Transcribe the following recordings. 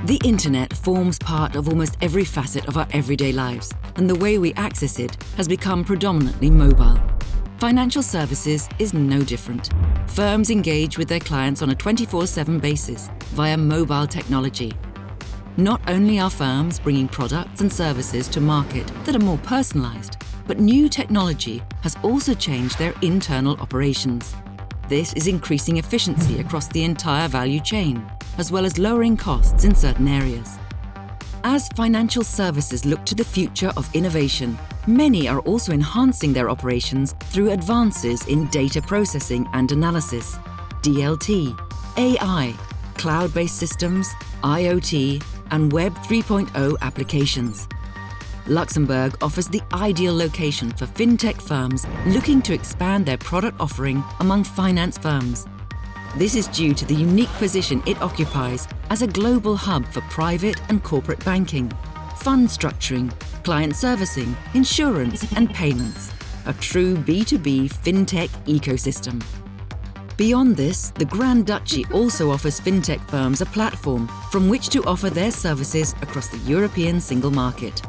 The internet forms part of almost every facet of our everyday lives, and the way we access it has become predominantly mobile. Financial services is no different. Firms engage with their clients on a 24/7 basis via mobile technology. Not only are firms bringing products and services to market that are more personalized, but new technology has also changed their internal operations. This is increasing efficiency across the entire value chain, as well as lowering costs in certain areas. As financial services look to the future of innovation, many are also enhancing their operations through advances in data processing and analysis, DLT, AI, cloud-based systems, IoT, and Web 3.0 applications. Luxembourg offers the ideal location for fintech firms looking to expand their product offering among finance firms. This is due to the unique position it occupies as a global hub for private and corporate banking, fund structuring, client servicing, insurance, and payments. A true B2B fintech ecosystem. Beyond this, the Grand Duchy also offers fintech firms a platform from which to offer their services across the European single market.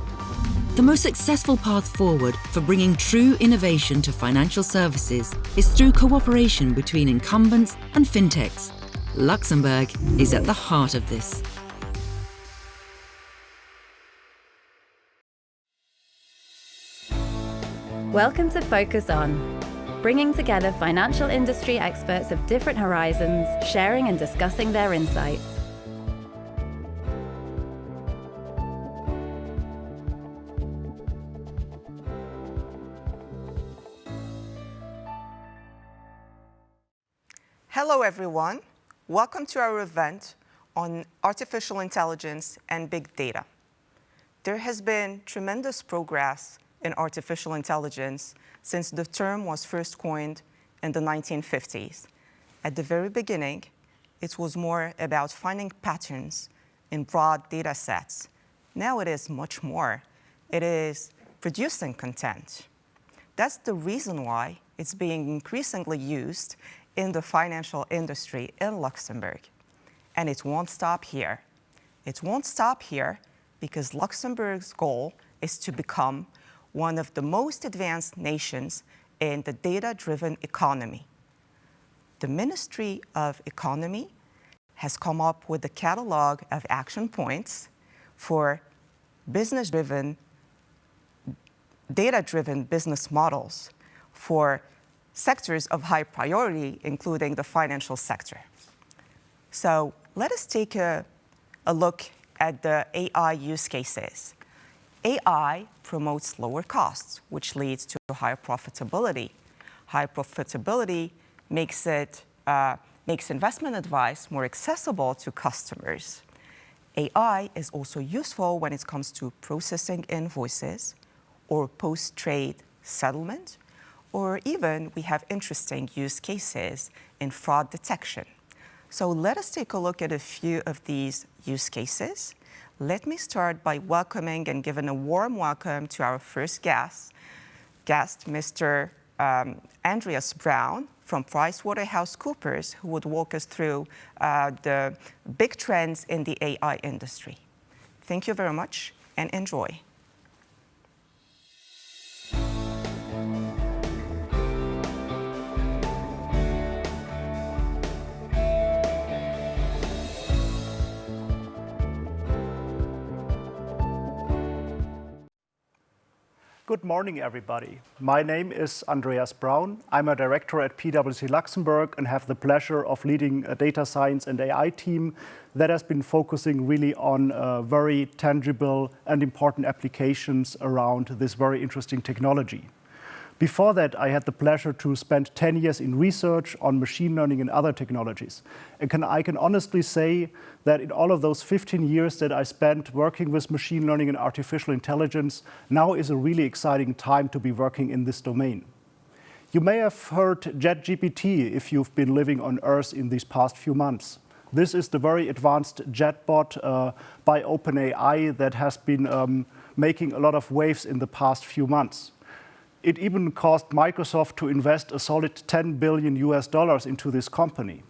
The most successful path forward for bringing true innovation to financial services is through cooperation between incumbents and fintechs. Luxembourg is at the heart of this. Welcome to Focus On, bringing together financial industry experts of different horizons, sharing and discussing their insights. Hello everyone, welcome to our event on artificial intelligence and big data. There has been tremendous progress in artificial intelligence since the term was first coined in the 1950s. At the very beginning, it was more about finding patterns in broad data sets. Now it is much more. It is producing content. That's the reason why it's being increasingly used in the financial industry in Luxembourg. And it won't stop here. It won't stop here because Luxembourg's goal is to become one of the most advanced nations in the data-driven economy. The Ministry of Economy has come up with a catalog of action points for business-driven, data-driven business models for sectors of high priority, including the financial sector. So let us take a look at the AI use cases. AI promotes lower costs, which leads to higher profitability. High profitability makes investment advice more accessible to customers. AI is also useful when it comes to processing invoices or post-trade settlement, or even we have interesting use cases in fraud detection. So let us take a look at a few of these use cases. Let me start by welcoming and giving a warm welcome to our first guest, Mr. Andreas Braun from PricewaterhouseCoopers, who would walk us through the big trends in the AI industry. Thank you very much and enjoy. Good morning, everybody. My name is Andreas Braun. I'm a director at PwC Luxembourg and have the pleasure of leading a data science and AI team that has been focusing really on very tangible and important applications around this very interesting technology. Before that, I had the pleasure to spend 10 years in research on machine learning and other technologies. And I can honestly say that in all of those 15 years that I spent working with machine learning and artificial intelligence, now is a really exciting time to be working in this domain. You may have heard ChatGPT if you've been living on Earth in these past few months. This is the very advanced chatbot by OpenAI that has been making a lot of waves in the past few months. It even caused Microsoft to invest a solid $10 billion into this company.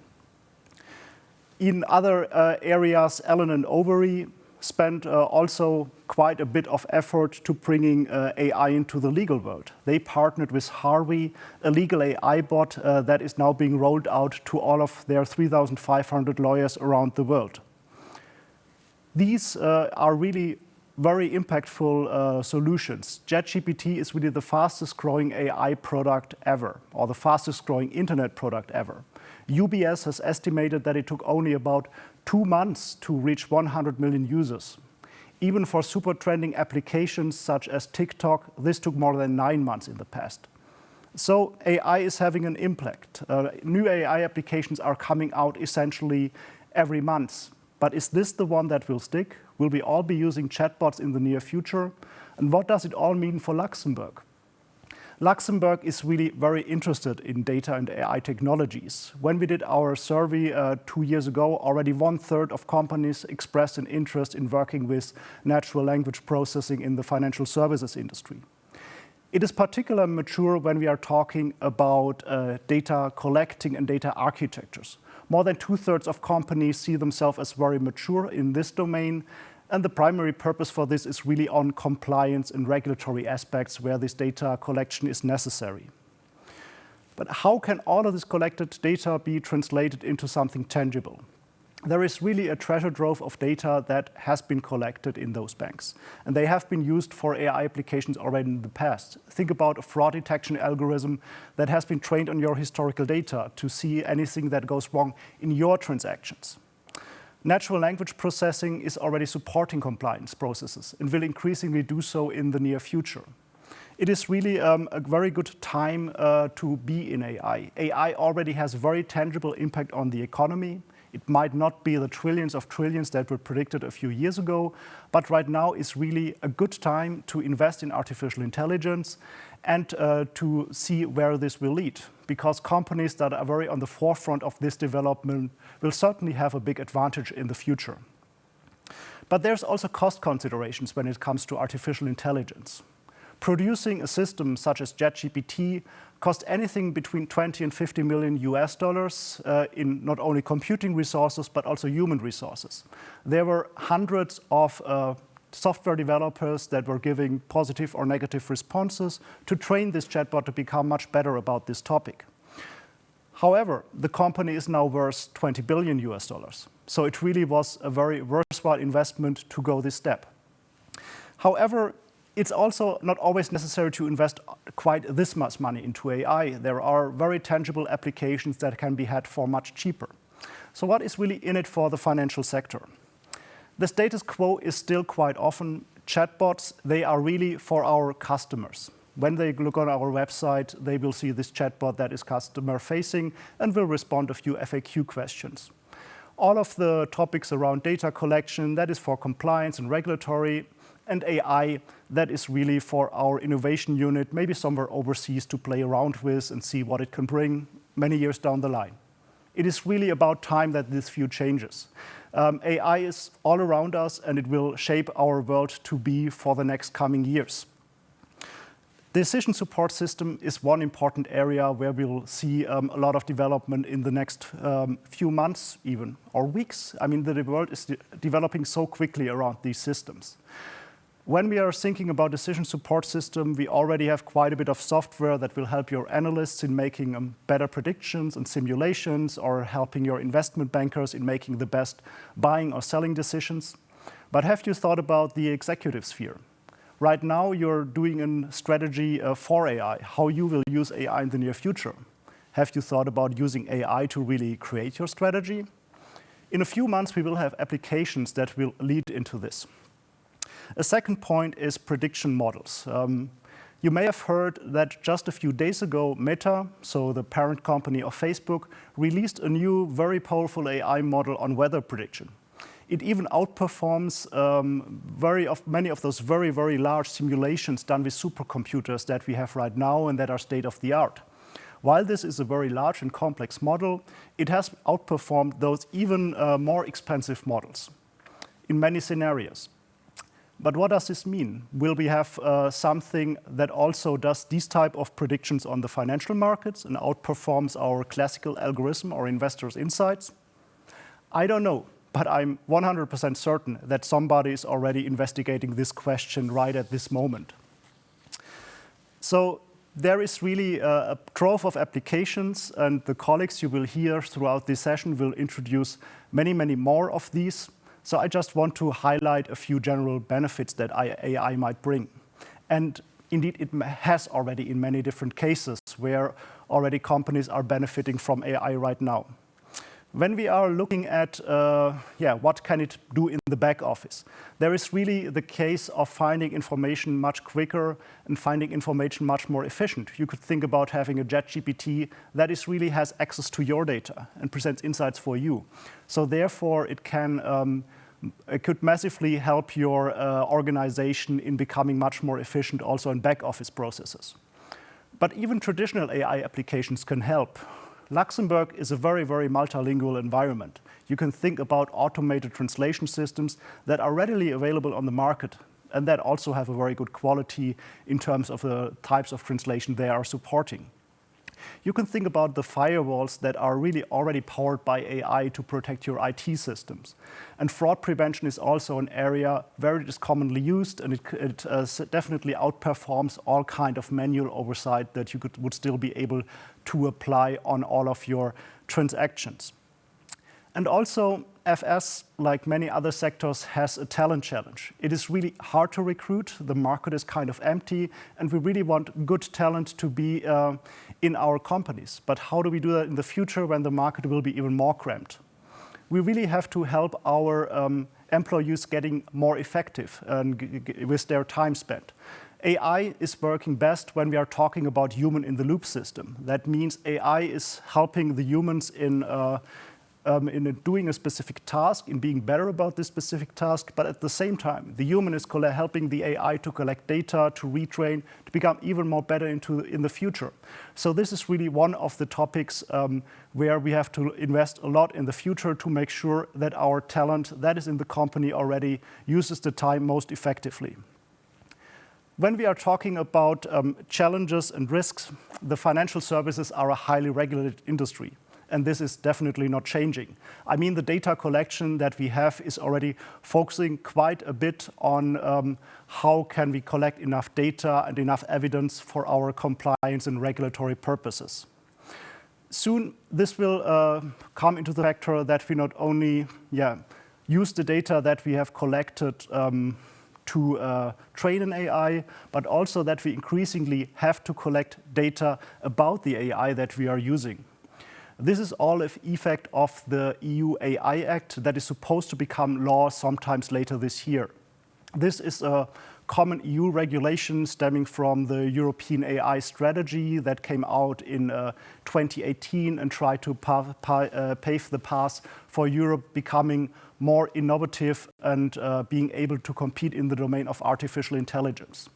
In other areas, Ellen and Overy spent also quite a bit of effort to bringing AI into the legal world. They partnered with Harvey, a legal AI bot that is now being rolled out to all of their 3,500 lawyers around the world. These are really very impactful solutions. ChatGPT is really the fastest growing AI product ever, or the fastest growing internet product ever. UBS has estimated that it took only about 2 months to reach 100 million users. Even for super trending applications such as TikTok, this took more than 9 months in the past. So AI is having an impact. New AI applications are coming out essentially every month. But is this the one that will stick? Will we all be using chatbots in the near future? And what does it all mean for Luxembourg? Luxembourg is really very interested in data and AI technologies. When we did our survey 2 years ago, already 1/3 of companies expressed an interest in working with natural language processing in the financial services industry. It is particularly mature when we are talking about data collecting and data architectures. More than 2/3 of companies see themselves as very mature in this domain, and the primary purpose for this is really on compliance and regulatory aspects where this data collection is necessary. But how can all of this collected data be translated into something tangible? There is really a treasure trove of data that has been collected in those banks, and they have been used for AI applications already in the past. Think about a fraud detection algorithm that has been trained on your historical data to see anything that goes wrong in your transactions. Natural language processing is already supporting compliance processes and will increasingly do so in the near future. It is really a very good time to be in AI. AI already has very tangible impact on the economy. It might not be the trillions of trillions that were predicted a few years ago, but right now is really a good time to invest in artificial intelligence and to see where this will lead. Because companies that are very on the forefront of this development will certainly have a big advantage in the future. But there's also cost considerations when it comes to artificial intelligence. Producing a system such as ChatGPT cost anything between 20 and 50 million US dollars in not only computing resources, but also human resources. There were hundreds of software developers that were giving positive or negative responses to train this chatbot to become much better about this topic. However, the company is now worth 20 billion US dollars. So it really was a very worthwhile investment to go this step. However, it's also not always necessary to invest quite this much money into AI. There are very tangible applications that can be had for much cheaper. So what is really in it for the financial sector? The status quo is still quite often chatbots. They are really for our customers. When they look on our website, they will see this chatbot that is customer-facing and will respond to a few FAQ questions. All of the topics around data collection, that is for compliance and regulatory, and AI, that is really for our innovation unit, maybe somewhere overseas to play around with and see what it can bring many years down the line. It is really about time that this view changes. AI is all around us, and it will shape our world to be for the next coming years. The decision support system is one important area where we will see a lot of development in the next few months even, or weeks. I mean, the world is developing so quickly around these systems. When we are thinking about decision support system, we already have quite a bit of software that will help your analysts in making better predictions and simulations, or helping your investment bankers in making the best buying or selling decisions. But have you thought about the executive sphere? Right now, you're doing a strategy for AI, how you will use AI in the near future. Have you thought about using AI to really create your strategy? In a few months, we will have applications that will lead into this. A second point is prediction models. You may have heard that just a few days ago, Meta, so the parent company of Facebook, released a new, very powerful AI model on weather prediction. It even outperforms many of those very, very large simulations done with supercomputers that we have right now and that are state of the art. While this is a very large and complex model, it has outperformed those even more expensive models in many scenarios. But what does this mean? Will we have something that also does these type of predictions on the financial markets and outperforms our classical algorithm or investors' insights? I don't know, but I'm 100% certain that somebody is already investigating this question right at this moment. So there is really a trove of applications, and the colleagues you will hear throughout this session will introduce many, many more of these. So I just want to highlight a few general benefits that AI might bring. And indeed, it has already in many different cases where already companies are benefiting from AI right now. When we are looking at what can it do in the back office, there is really the case of finding information much quicker and finding information much more efficient. You could think about having a ChatGPT that really has access to your data and presents insights for you. So therefore, it could massively help your organization in becoming much more efficient also in back office processes. But even traditional AI applications can help. Luxembourg is a very, very multilingual environment. You can think about automated translation systems that are readily available on the market and that also have a very good quality in terms of the types of translation they are supporting. You can think about the firewalls that are really already powered by AI to protect your IT systems. And fraud prevention is also an area where it is commonly used, and it definitely outperforms all kind of manual oversight that you would still be able to apply on all of your transactions. And also, FS, like many other sectors, has a talent challenge. It is really hard to recruit. The market is kind of empty, and we really want good talent to be in our companies. But how do we do that in the future when the market will be even more cramped? We really have to help our employees getting more effective with their time spent. AI is working best when we are talking about human-in-the-loop system. That means AI is helping the humans in doing a specific task, in being better about this specific task, but at the same time, the human is helping the AI to collect data, to retrain, to become even more better in the future. So this is really one of the topics where we have to invest a lot in the future to make sure that our talent that is in the company already uses the time most effectively. When we are talking about challenges and risks, the financial services are a highly regulated industry. And this is definitely not changing. I mean, the data collection that we have is already focusing quite a bit on how can we collect enough data and enough evidence for our compliance and regulatory purposes. Soon, this will come into the factor that we not only use the data that we have collected to train an AI, but also that we increasingly have to collect data about the AI that we are using. This is all an effect of the EU AI Act that is supposed to become law sometimes later this year. This is a common EU regulation stemming from the European AI strategy that came out in 2018 and tried to pave the path for Europe becoming more innovative and being able to compete in the domain of artificial intelligence.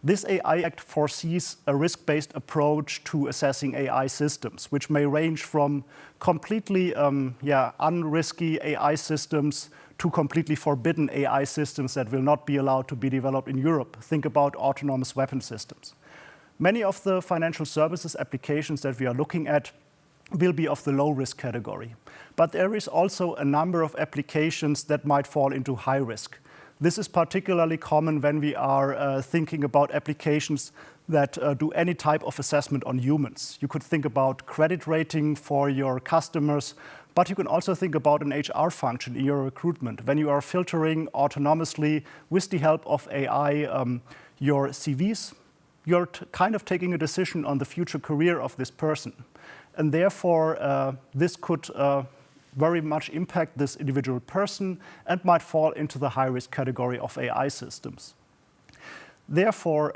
This AI Act foresees a risk-based approach to assessing AI systems, which may range from completely unrisky AI systems to completely forbidden AI systems that will not be allowed to be developed in Europe. Think about autonomous weapon systems. Many of the financial services applications that we are looking at will be of the low-risk category. But there is also a number of applications that might fall into high risk. This is particularly common when we are thinking about applications that do any type of assessment on humans. You could think about credit rating for your customers, but you can also think about an HR function in your recruitment. When you are filtering autonomously with the help of AI your CVs, you're kind of taking a decision on the future career of this person. And therefore, this could very much impact this individual person and might fall into the high-risk category of AI systems. Therefore,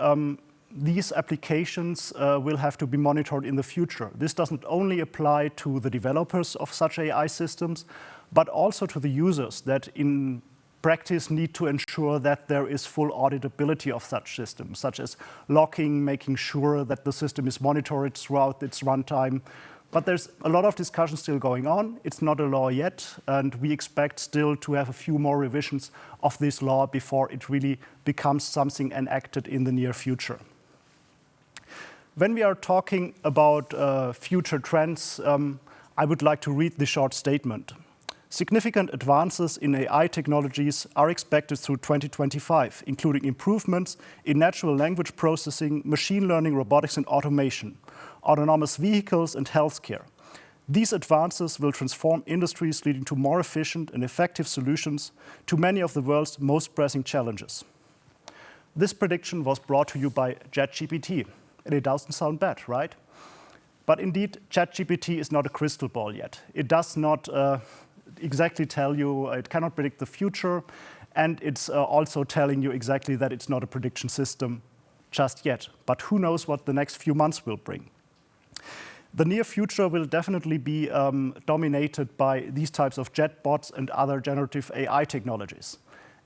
these applications will have to be monitored in the future. This doesn't only apply to the developers of such AI systems, but also to the users that in practice need to ensure that there is full auditability of such systems, such as logging, making sure that the system is monitored throughout its runtime. But there's a lot of discussion still going on. It's not a law yet, and we expect still to have a few more revisions of this law before it really becomes something enacted in the near future. When we are talking about future trends, I would like to read the short statement. Significant advances in AI technologies are expected through 2025, including improvements in natural language processing, machine learning, robotics and automation, autonomous vehicles and healthcare. These advances will transform industries, leading to more efficient and effective solutions to many of the world's most pressing challenges. This prediction was brought to you by ChatGPT, and it doesn't sound bad, right? But indeed, ChatGPT is not a crystal ball yet. It does not exactly tell you, it cannot predict the future, and it's also telling you exactly that it's not a prediction system just yet. But who knows what the next few months will bring. The near future will definitely be dominated by these types of chatbots and other generative AI technologies.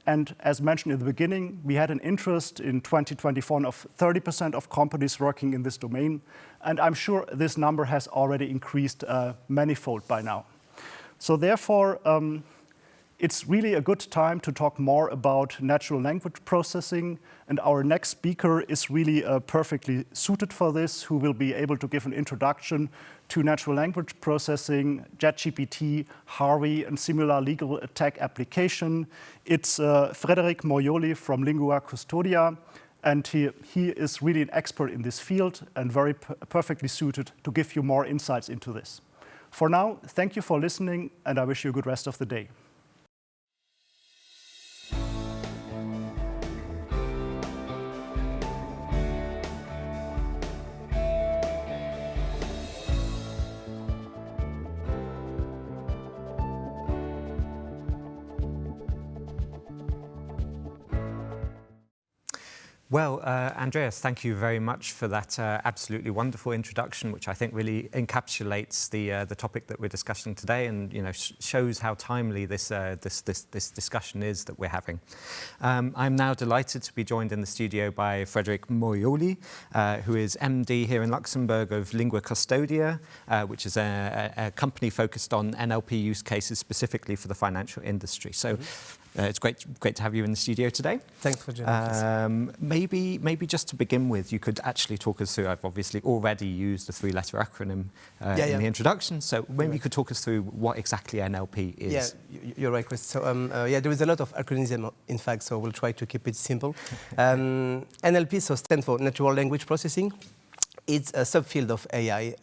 And as mentioned in the beginning, we had an interest in 2024 of 30% of companies working in this domain, and I'm sure this number has already increased manifold by now. So therefore, it's really a good time to talk more about natural language processing, and our next speaker is really perfectly suited for this, who will be able to give an introduction to natural language processing, ChatGPT, Harvey, and similar legal tech application. It's Frederic Moioli from Lingua Custodia, and he is really an expert in this field and very perfectly suited to give you more insights into this. For now, thank you for listening, and I wish you a good rest of the day. Well, Andreas, thank you very much for that absolutely wonderful introduction, which I think really encapsulates the topic that we're discussing today, and shows how timely this discussion is that we're having. I'm now delighted to be joined in the studio by Frederic Moioli, who is MD here in Luxembourg of Lingua Custodia, which is a company focused on NLP use cases specifically for the financial industry. So. It's great to have you in the studio today. Thanks for joining us. Maybe just to begin with, you could actually talk us through, I've obviously already used a 3-letter acronym in the introduction, so maybe you could talk us through what exactly NLP is. Yeah, you're right, Chris. So there is a lot of acronyms, in fact, so we'll try to keep it simple. NLP stands for Natural Language Processing. It's a subfield of AI,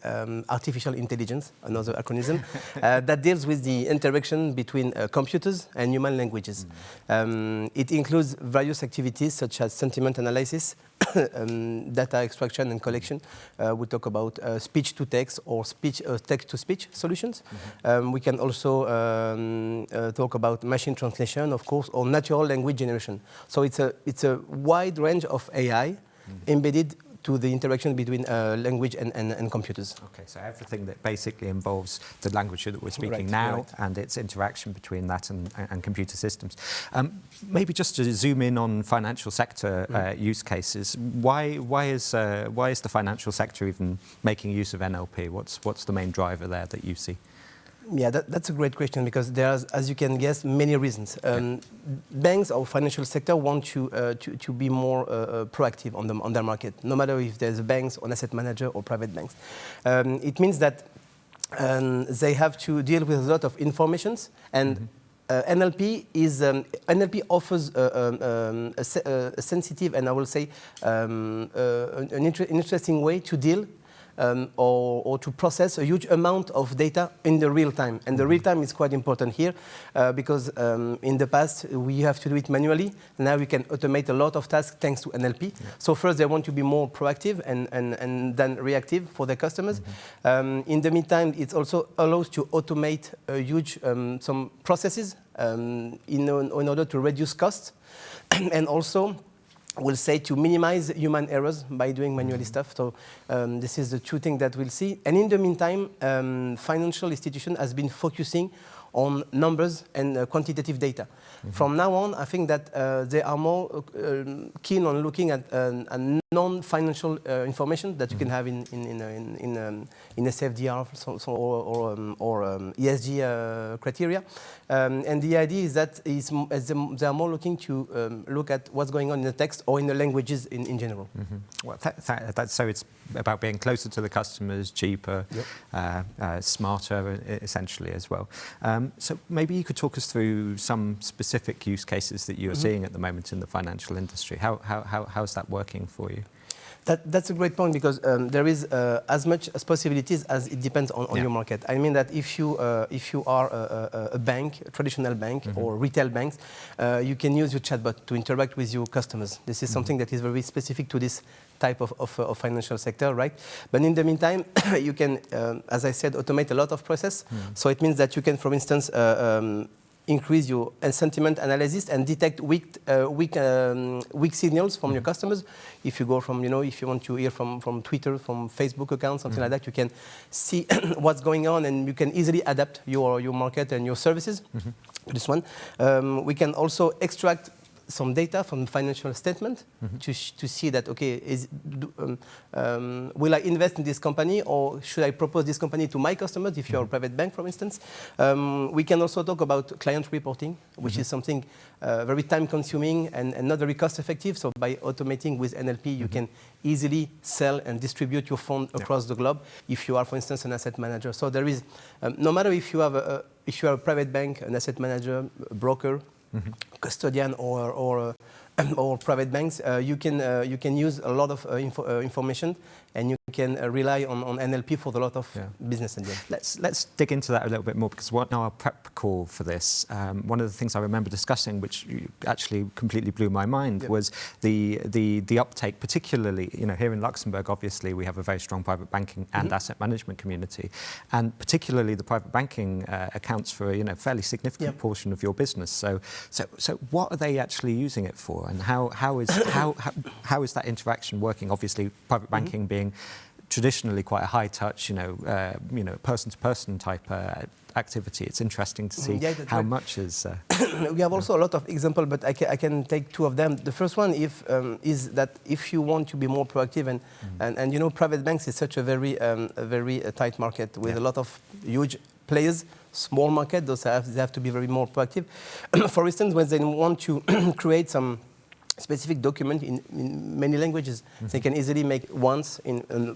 artificial intelligence, another acronym, that deals with the interaction between computers and human languages. It includes various activities such as sentiment analysis, data extraction and collection. We talk about speech-to-text or text-to-speech solutions. We can also talk about machine translation, of course, or natural language generation. So it's a wide range of AI embedded to the interaction between language and computers. Okay, so everything that basically involves the language that we're speaking now and its interaction between that and computer systems. Maybe just to zoom in on financial sector use cases, why is the financial sector even making use of NLP? What's the main driver there that you see? Yeah, that's a great question, because there's, as you can guess, many reasons. Banks or financial sector want to be more proactive on their market, no matter if there's banks or asset manager or private banks. It means that they have to deal with a lot of informations, and NLP offers a sensitive and I will say an interesting way to deal or to process a huge amount of data in the real time. And the real time is quite important here because in the past we have to do it manually. Now we can automate a lot of tasks thanks to NLP. Yeah. So first they want to be more proactive and then reactive for their customers. In the meantime, it also allows to automate a huge some processes in order to reduce costs and also we'll say to minimize human errors by doing manually stuff. So this is the two things that we'll see. And in the meantime, financial institution has been focusing on numbers and quantitative data. From now on, I think that they are more keen on looking at non-financial information that you can have in SFDR or ESG criteria. And the idea is that they are more looking to look at what's going on in the text context or in the languages in general. Well, so it's about being closer to the customers, cheaper, smarter, essentially as well. So maybe you could talk us through some specific use cases that you are seeing at the moment in the financial industry. How's that working for you? That's a great point, because there is as much as possibilities as it depends on your market. I mean that if you are a bank, a traditional bank or retail banks, you can use your chatbot to interact with your customers. This is something that is very specific to this type of financial sector, right? But in the meantime, you can, as I said, automate a lot of process. So it means that you can, for instance, increase your sentiment analysis and detect weak signals from your customers. If you go from, if you want to hear from Twitter, from Facebook accounts, something like that, you can see what's going on, and you can easily adapt your market and your services to this one. We can also extract some data from financial statement to see that, okay, will I invest in this company, or should I propose this company to my customers, if you're a private bank, for instance. We can also talk about client reporting, which is something very time-consuming and not very cost-effective. So by automating with NLP, you can easily sell and distribute your fund across the globe if you are, for instance, an asset manager. So there is, no matter if you are a private bank, an asset manager, a broker, custodian or private banks, you can use a lot of information, and you can rely on NLP for a lot of business. And let's dig into that a little bit more, because what our prep call for this, one of the things I remember discussing, which actually completely blew my mind, was the uptake, particularly here in Luxembourg. Obviously, we have a very strong private banking and asset management community, and particularly the private banking accounts for a fairly significant portion of your business. So what are they actually using it for, and how is that interaction working? Obviously, private banking being traditionally quite a high touch, person-to-person type activity. It's interesting to see how much is. We have also a lot of examples, but I can take two of them. The first one is that if you want to be more proactive, and private banks is such a very tight market with a lot of huge players. Small market, they have to be very more proactive. For instance, when they want to create some specific document in many languages, they can easily make once in a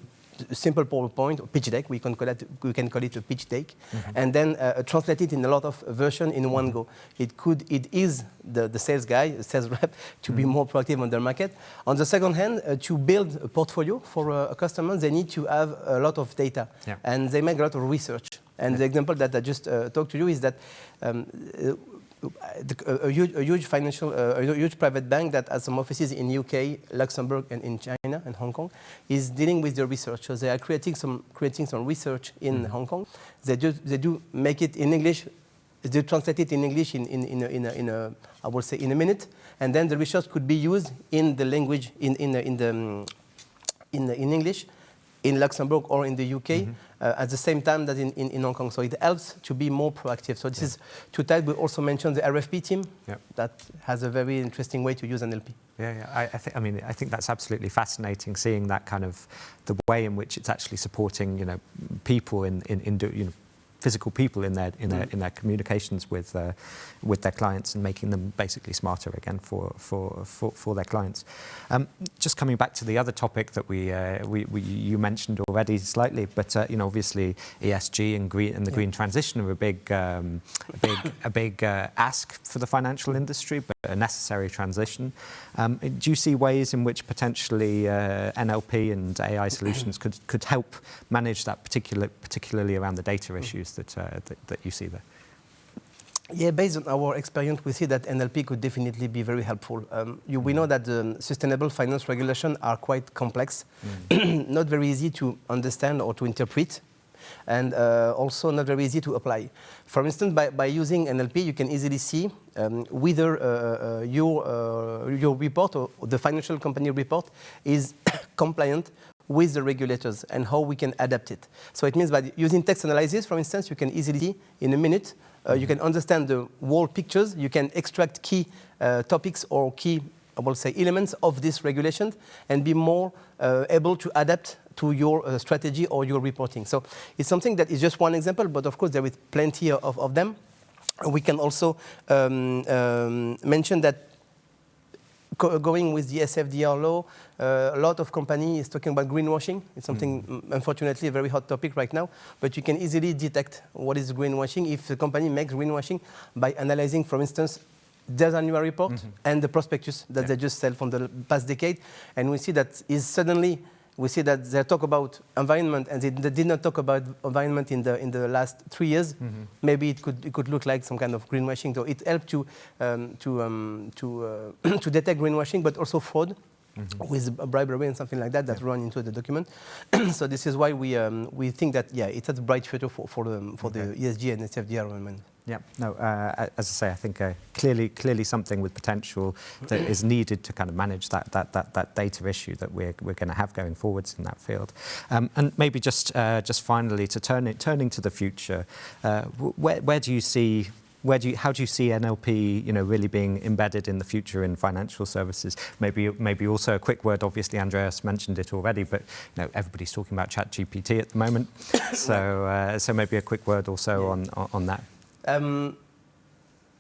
simple PowerPoint or pitch deck. We can call it a pitch deck, and then translate it in a lot of versions in one go. It is the sales guy, the sales rep, to be more proactive on their market. On the second hand, to build a portfolio for a customer, they need to have a lot of data, and they make a lot of research. And the example that I just talked to you is that a huge private bank that has some offices in UK, Luxembourg, and in China and Hong Kong is dealing with the research. So they are creating some research in Hong Kong. They do make it in English. They translate it in English I would say in a minute, and then the research could be used in the language in English, in Luxembourg or in the UK, at the same time that in Hong Kong. So it helps to be more proactive. So this is two types. We also mentioned the RFP team that has a very interesting way to use NLP. I think that's absolutely fascinating, seeing that kind of the way in which it's actually supporting people in physical people in their communications with their clients, and making them basically smarter again for their clients. Just coming back to the other topic that you mentioned already slightly, but obviously ESG and the green transition are a big ask for the financial industry, but a necessary transition. Do you see ways in which potentially NLP and AI solutions could help manage that, particularly around the data issues that you see there? Yeah, based on our experience, we see that NLP could definitely be very helpful. We know that the sustainable finance regulations are quite complex, not very easy to understand or to interpret, and also not very easy to apply. For instance, by using NLP, you can easily see whether your report or the financial company report is compliant with the regulators, and how we can adapt it. So it means by using text analysis, for instance, you can easily see in a minute, you can understand the whole pictures, you can extract key topics or key, I will say, elements of this regulation, and be more able to adapt to your strategy or your reporting. So it's something that is just one example, but of course there is plenty of them. We can also mention that going with the SFDR law, a lot of companies is talking about greenwashing. It's something, unfortunately, a very hot topic right now. But you can easily detect what is greenwashing if the company makes greenwashing by analyzing, for instance, their annual report and the prospectus that they just sell from the past decade. And we see that we see that they talk about environment and they did not talk about environment in the last 3 years. Maybe it could look like some kind of greenwashing. So it helped to detect greenwashing, but also fraud with bribery and something like that run into the document. So this is why we think that it has a bright future for the ESG and SFDR environment. Yeah, no, as I say, I think clearly something with potential that is needed to kind of manage that data issue that we're going to have going forwards in that field. And maybe just finally, turning to the future, how do you see NLP, really being embedded in the future in financial services? Maybe also a quick word. Obviously, Andreas mentioned it already, but everybody's talking about ChatGPT at the moment. So maybe a quick word also on that.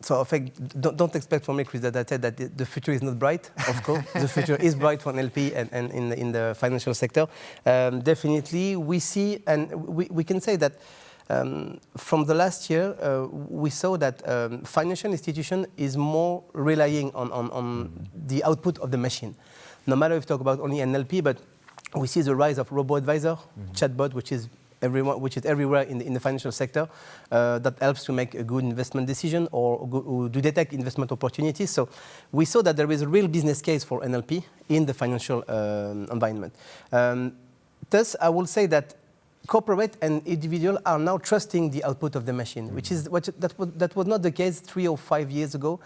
So I think don't expect from me, Chris, that I said that the future is not bright. Of course, the future is bright for NLP and in the financial sector. Definitely, we see, and we can say that from the last year, we saw that financial institution is more relying on the output of the machine. No matter if you talk about only NLP, but we see the rise of Robo advisor, chatbot, which is everywhere in the financial sector, that helps to make a good investment decision or to detect investment opportunities. So we saw that there is a real business case for NLP in the financial environment. Thus, I will say that corporate and individual are now trusting the output of the machine, that was not the case 3 or 5 years ago.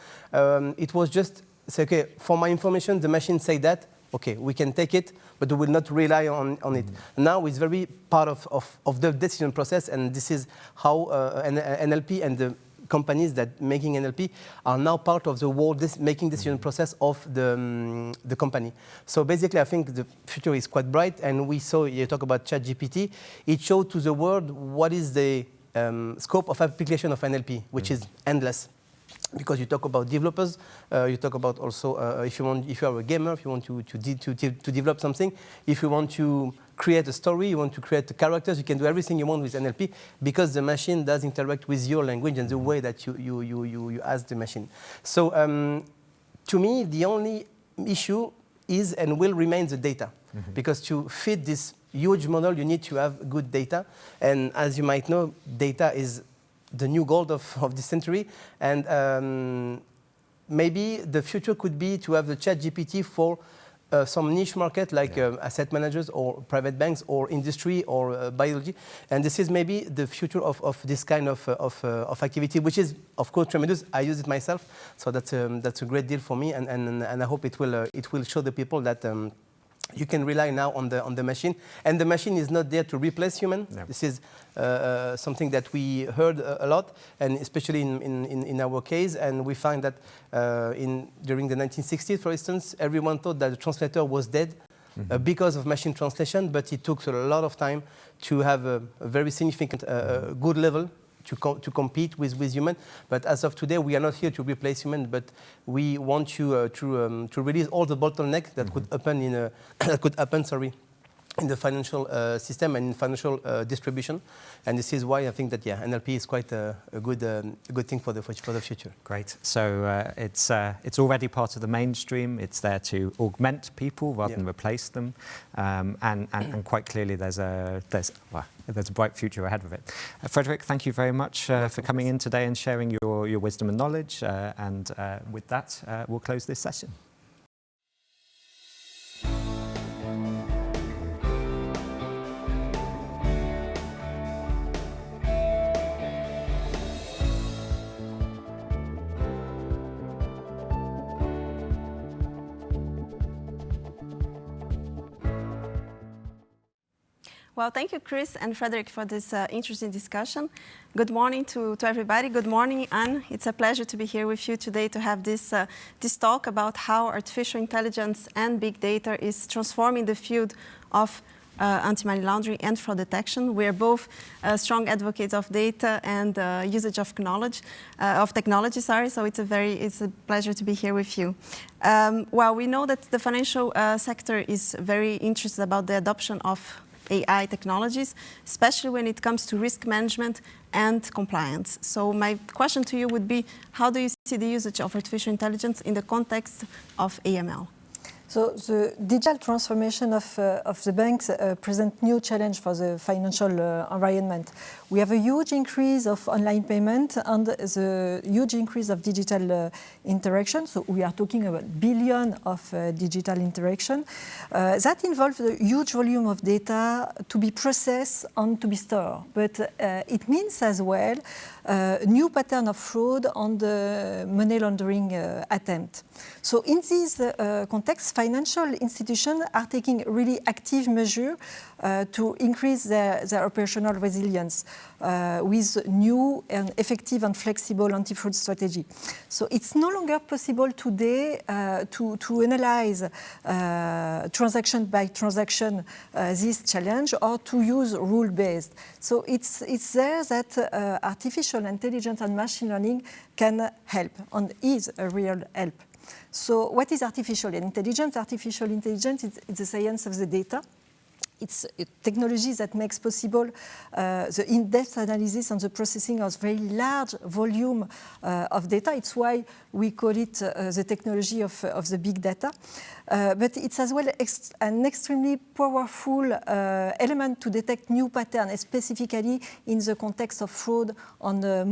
It was just say, okay, for my information, the machine say that. Okay, we can take it, but we will not rely on it. Now it's very part of the decision process, and this is how NLP and the companies that making NLP are now part of the whole making decision process of the company. So basically, I think the future is quite bright, and we saw, you talk about ChatGPT, it showed to the world what is the scope of application of NLP, which is endless. Because you talk about developers, you talk about also if you are a gamer, if you want to develop something, if you want to create a story, you want to create the characters, you can do everything you want with NLP because the machine does interact with your language and the way that you ask the machine. So to me, the only issue is and will remain the data, because to feed this huge model, you need to have good data, and as you might know, data is the new gold of this century, and maybe the future could be to have the ChatGPT for some niche market like asset managers or private banks or industry or biology, and this is maybe the future of this kind of activity, which is of course tremendous. I use it myself, so that's a great deal for me, and I hope it will show the people that. You can rely now on the machine, and the machine is not there to replace human. No. This is something that we heard a lot, and especially in our case. And we find that during the 1960s, for instance, everyone thought that the translator was dead because of machine translation, but it took a lot of time to have a very significant good level to compete with human. But as of today, we are not here to replace human, but we want to release all the bottlenecks that could happen in the financial system and in financial distribution. And this is why I think that NLP is quite a good thing for the future. Great. So it's already part of the mainstream. It's there to augment people rather than replace them. And quite clearly, there's a bright future ahead of it. Frederic, thank you very much for coming in today and sharing your wisdom and knowledge. And with that, we'll close this session. Well, thank you, Chris and Frederic, for this interesting discussion. Good morning to everybody. Good morning, Anne. It's a pleasure to be here with you today to have this talk about how artificial intelligence and big data is transforming the field of anti-money laundering and fraud detection. We are both strong advocates of data and usage of knowledge, of technology. So it's a pleasure to be here with you. Well, we know that the financial sector is very interested about the adoption of AI technologies, especially when it comes to risk management and compliance. So my question to you would be, how do you see the usage of artificial intelligence in the context of AML? So the digital transformation of the banks present new challenge for the financial environment. We have a huge increase of online payment and the huge increase of digital interaction. So we are talking about billion of digital interaction. That involves a huge volume of data to be processed and to be stored. But it means as well new pattern of fraud on the money laundering attempt. So in this context, financial institutions are taking really active measures to increase their operational resilience with new and effective and flexible anti-fraud strategy. So it's no longer possible today to analyze transaction by transaction this challenge or to use rule-based. So it's there that artificial intelligence and machine learning can help and is a real help. So what is artificial intelligence? Artificial intelligence is the science of the data. It's a technology that makes possible the in-depth analysis and the processing of very large volume of data. It's why we call it the technology of the big data. But it's as well an extremely powerful element to detect new patterns, specifically in the context of fraud on the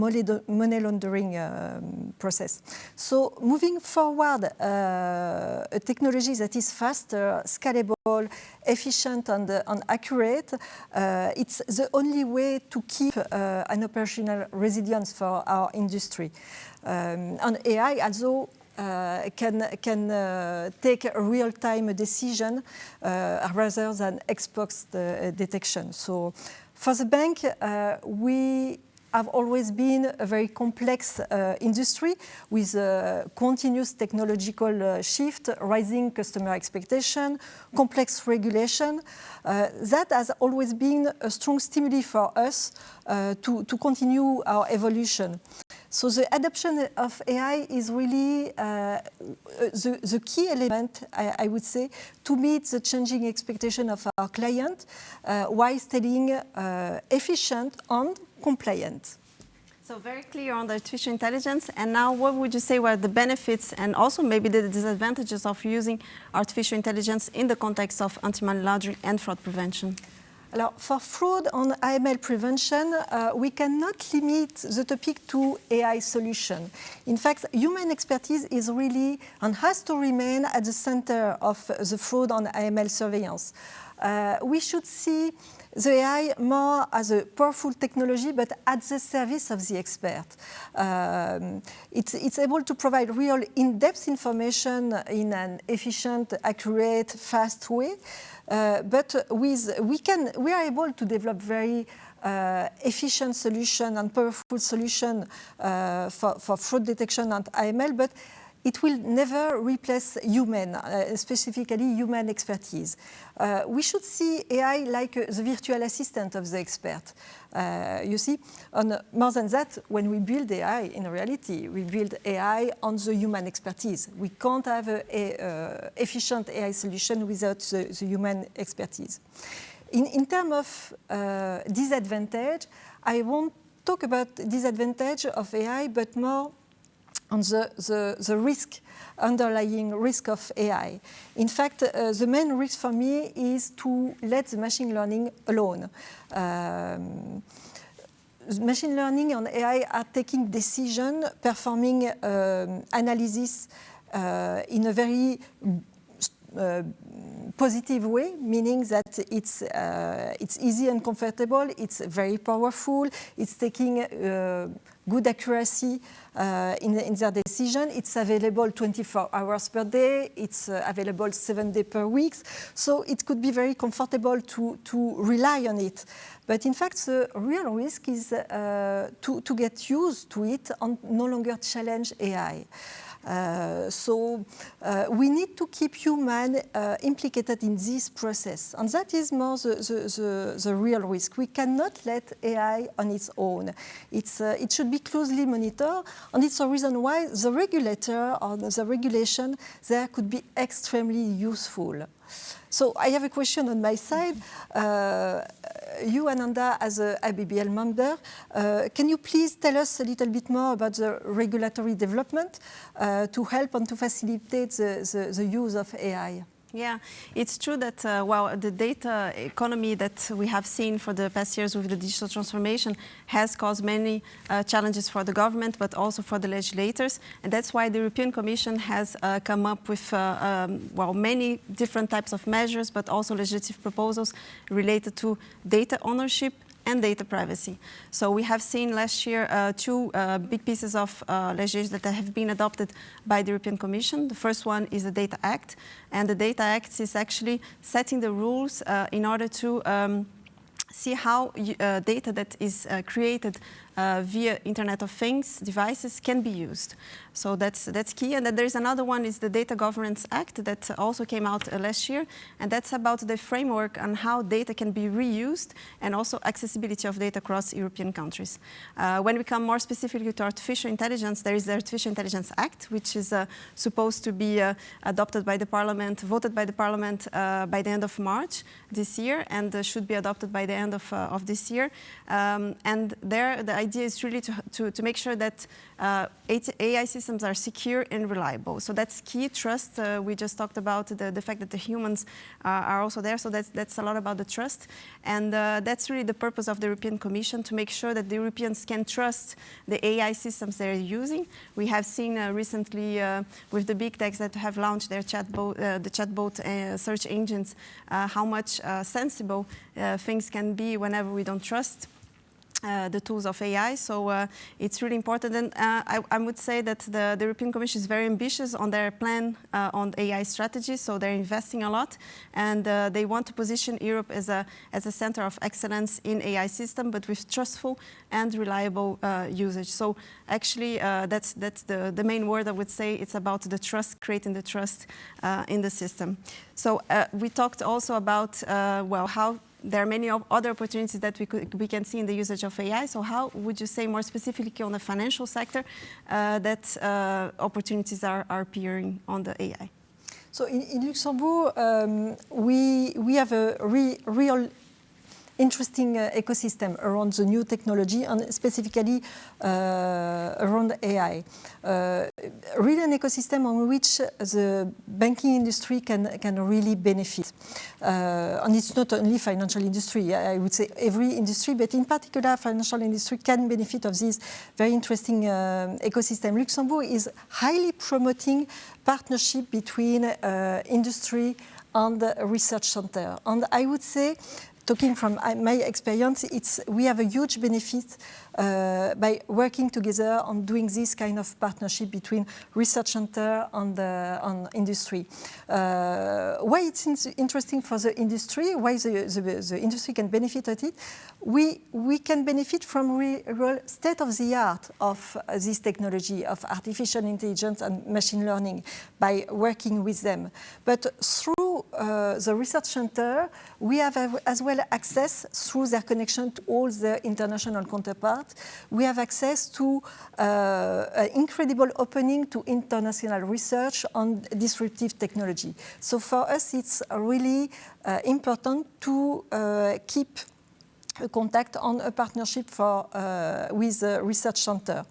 money laundering process. So moving forward, a technology that is faster, scalable, efficient and accurate, it's the only way to keep an operational resilience for our industry. And AI also can take a real-time decision rather than ex post detection. So for the bank, we have always been a very complex industry with a continuous technological shift, rising customer expectation, complex regulation. That has always been a strong stimuli for us to continue our evolution. So the adoption of AI is really the key element, I would say, to meet the changing expectation of our client while staying efficient and compliant. So very clear on the artificial intelligence. And now what would you say were the benefits and also maybe the disadvantages of using artificial intelligence in the context of anti-money laundering and fraud prevention? Alors, for fraud and AML prevention, we cannot limit the topic to AI solution. In fact, human expertise is really and has to remain at the center of the fraud and AML surveillance. We should see the AI more as a powerful technology, but at the service of the expert. It's able to provide real in-depth information in an efficient, accurate, fast way. But we are able to develop very efficient solution and powerful solution for fraud detection and AML, but it will never replace human, specifically human expertise. We should see AI like the virtual assistant of the expert. You see, and more than that, when we build AI, in reality, we build AI on the human expertise. We can't have an efficient AI solution without the human expertise. In terms of disadvantage, I won't talk about disadvantage of AI, but more on the risk, underlying risk of AI. In fact, the main risk for me is to let the machine learning alone. Machine learning and AI are taking decision, performing analysis in a very positive way, meaning that it's easy and comfortable, it's very powerful, it's taking good accuracy in their decision. It's available 24 hours per day. It's available 7 days per week. So it could be very comfortable to rely on it. But in fact, the real risk is to get used to it and no longer challenge AI. So we need to keep human implicated in this process, and that is more the real risk. We cannot let AI on its own. It should be closely monitored, and it's a reason why the regulator or the regulation there could be extremely useful. So I have a question on my side. You, Ananda, as a ABBL member, can you please tell us a little bit more about the regulatory development to help and to facilitate the use of AI? Yeah, it's true that, the data economy that we have seen for the past years with the digital transformation has caused many challenges for the government, but also for the legislators. And that's why the European Commission has come up with, many different types of measures, but also legislative proposals related to data ownership and data privacy. So we have seen last year two big pieces of legislation that have been adopted by the European Commission. The first one is the Data Act, and the Data Act is actually setting the rules in order to see how data that is created via Internet of Things devices can be used. So that's key. And then there's another one, is the Data Governance Act that also came out last year, and that's about the framework on how data can be reused and also accessibility of data across European countries. When we come more specifically to artificial intelligence, there is the Artificial Intelligence Act, which is supposed to be adopted by the Parliament, voted by the Parliament by the end of March this year, and should be adopted by the end of this year. And there, the idea is really to make sure that AI systems are secure and reliable. So that's key. Trust. We just talked about the fact that the humans are also there. So that's a lot about the trust. And that's really the purpose of the European Commission, to make sure that the Europeans can trust the AI systems they're using. We have seen recently with the big techs that have launched their the chatbot search engines, how much sensible things can be whenever we don't trust the tools of AI. So it's really important. And I would say that the European Commission is very ambitious on their plan on AI strategy. So they're investing a lot, and they want to position Europe as a center of excellence in AI system, but with trustful and reliable usage. So actually, that's the main word I would say. It's about the trust, creating the trust in the system. So we talked also about how there are many other opportunities that we can see in the usage of AI. So how would you say more specifically on the financial sector that opportunities are appearing on the AI? So in Luxembourg, we have a real interesting ecosystem around the new technology, and specifically around AI. Really an ecosystem on which the banking industry can really benefit. And it's not only financial industry, I would say every industry, but in particular financial industry can benefit of this very interesting ecosystem. Luxembourg is highly promoting partnership between industry and research center. And I would say, talking from my experience, we have a huge benefit by working together on doing this kind of partnership between research center and industry. Why it's interesting for the industry, why the industry can benefit of it, we can benefit from real state-of-the-art of this technology of artificial intelligence and machine learning by working with them. But through the research center, we have as well access through their connection to all the international counterparts. We have access to an incredible opening to international research on disruptive technology. So for us, it's really important to keep a contact on a partnership with the research center.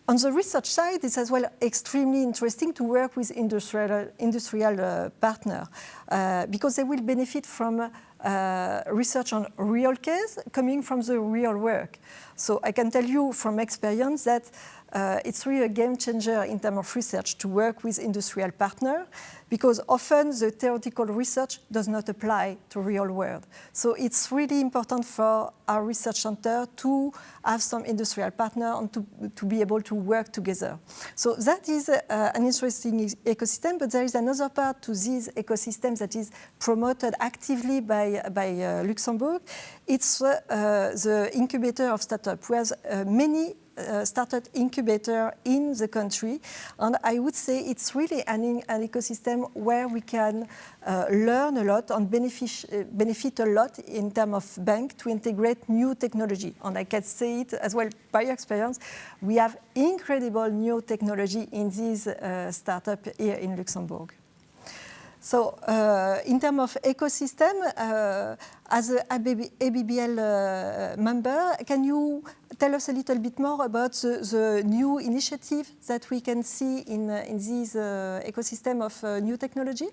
On the research side, it's as well extremely interesting to work with industrial partners because they will benefit from research on real case coming from the real work. So I can tell you from experience that it's really a game changer in terms of research to work with industrial partners, because often the theoretical research does not apply to real world. So it's really important for our research center to have some industrial partner and to be able to work together. So that is an interesting ecosystem, but there is another part to this ecosystem that is promoted actively by by Luxembourg. It's the incubator of startup. We have many startup incubator in the country, and I would say it's really an ecosystem where we can learn a lot and benefit a lot in terms of bank to integrate new technology. And I can say it as well by experience. We have incredible new technology in this startup here in Luxembourg. So in terms of ecosystem, as an ABBL member, can you tell us a little bit more about the new initiative that we can see in this ecosystem of new technology?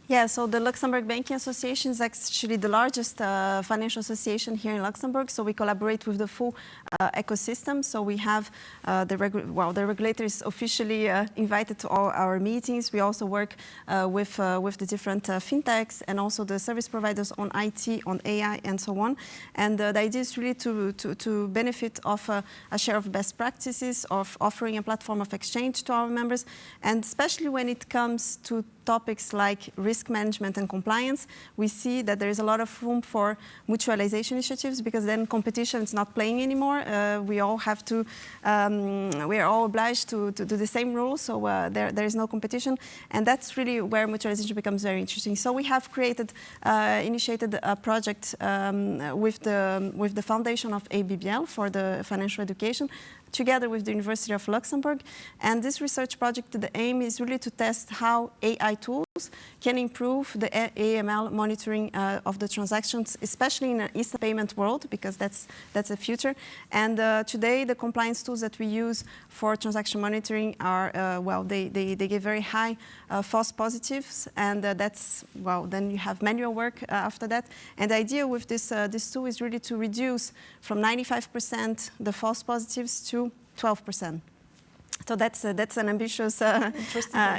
Yeah, so the Luxembourg Banking Association is actually the largest financial association here in Luxembourg. So we collaborate with the full ecosystem. So we have the regulator is officially invited to all our meetings. We also work with the different fintechs and also the service providers on IT, on AI, and so on. And the idea is really to benefit of a share of best practices, of offering a platform of exchange to our members, and especially when it comes to topics like risk management and compliance, we see that there is a lot of room for mutualization initiatives, because then competition is not playing anymore. We all have to, we are all obliged to do the same rules, so there is no competition, and that's really where mutualization becomes very interesting. So we have initiated a project with the foundation of ABBL for the financial education, together with the University of Luxembourg. And this research project, the aim is really to test how AI tools can improve the AML monitoring of the transactions, especially in an instant payment world, because that's the future. And today, the compliance tools that we use for transaction monitoring are, they give very high false positives, and then you have manual work after that. And the idea with this tool is really to reduce from 95% the false positives to 12%. So that's an ambitious,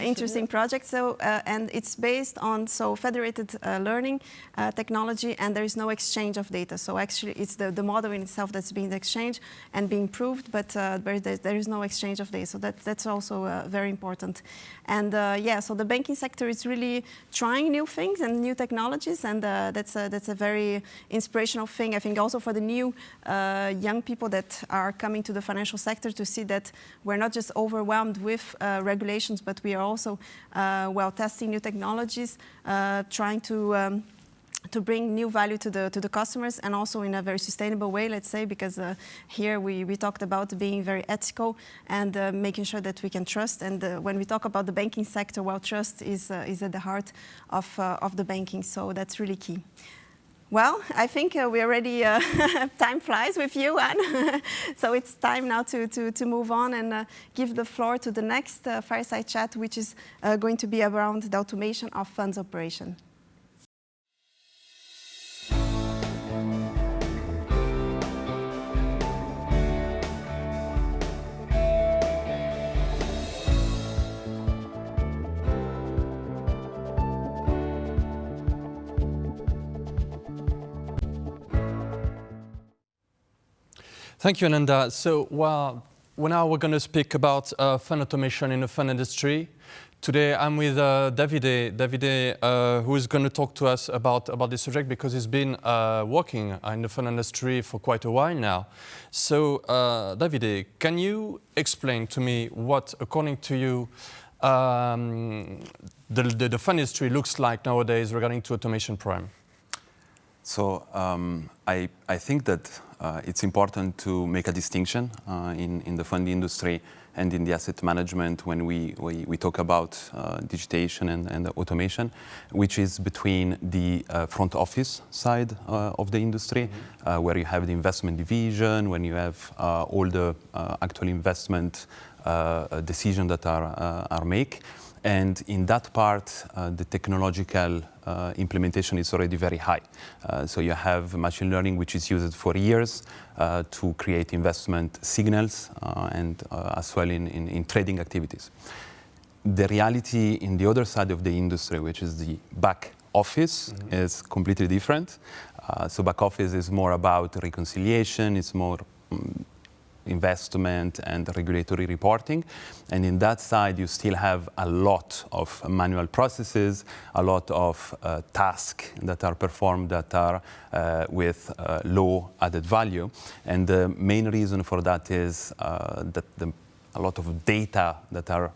interesting project. So and it's based on federated learning technology, and there is no exchange of data. So actually, it's the model in itself that's being exchanged and being proved, but there is no exchange of data. So that's also very important. And so the banking sector is really trying new things and new technologies, and that's a very inspirational thing, I think, also for the new young people that are coming to the financial sector, to see that we're not just overwhelmed with regulations, but we are also testing new technologies, trying to bring new value to the customers, and also in a very sustainable way, let's say, because here we talked about being very ethical and making sure that we can trust. And when we talk about the banking sector, trust is at the heart of the banking, so that's really key. Well, I think we already, time flies with you, Anne. So it's time now to move on and give the floor to the next fireside chat, which is going to be around the automation of funds operation. Thank you, Ananda. So, now we're going to speak about fund automation in the fund industry. Today, I'm with Davide, who is going to talk to us about this subject, because he's been working in the fund industry for quite a while now. So, Davide, can you explain to me what, according to you, the fund industry looks like nowadays regarding to automation program? So I think that it's important to make a distinction in the fund industry and in the asset management when we talk about digitization and automation, which is between the front office side of the industry, where you have the investment division, when you have all the actual investment decisions that are made. And in that part, the technological implementation is already very high. So you have machine learning, which is used for years to create investment signals and as well in trading activities. The reality in the other side of the industry, which is the back office, is completely different. So back office is more about reconciliation, it's more investment and regulatory reporting. And in that side, you still have a lot of manual processes, a lot of tasks that are performed that are with low added value. And the main reason for that is that a lot of data that are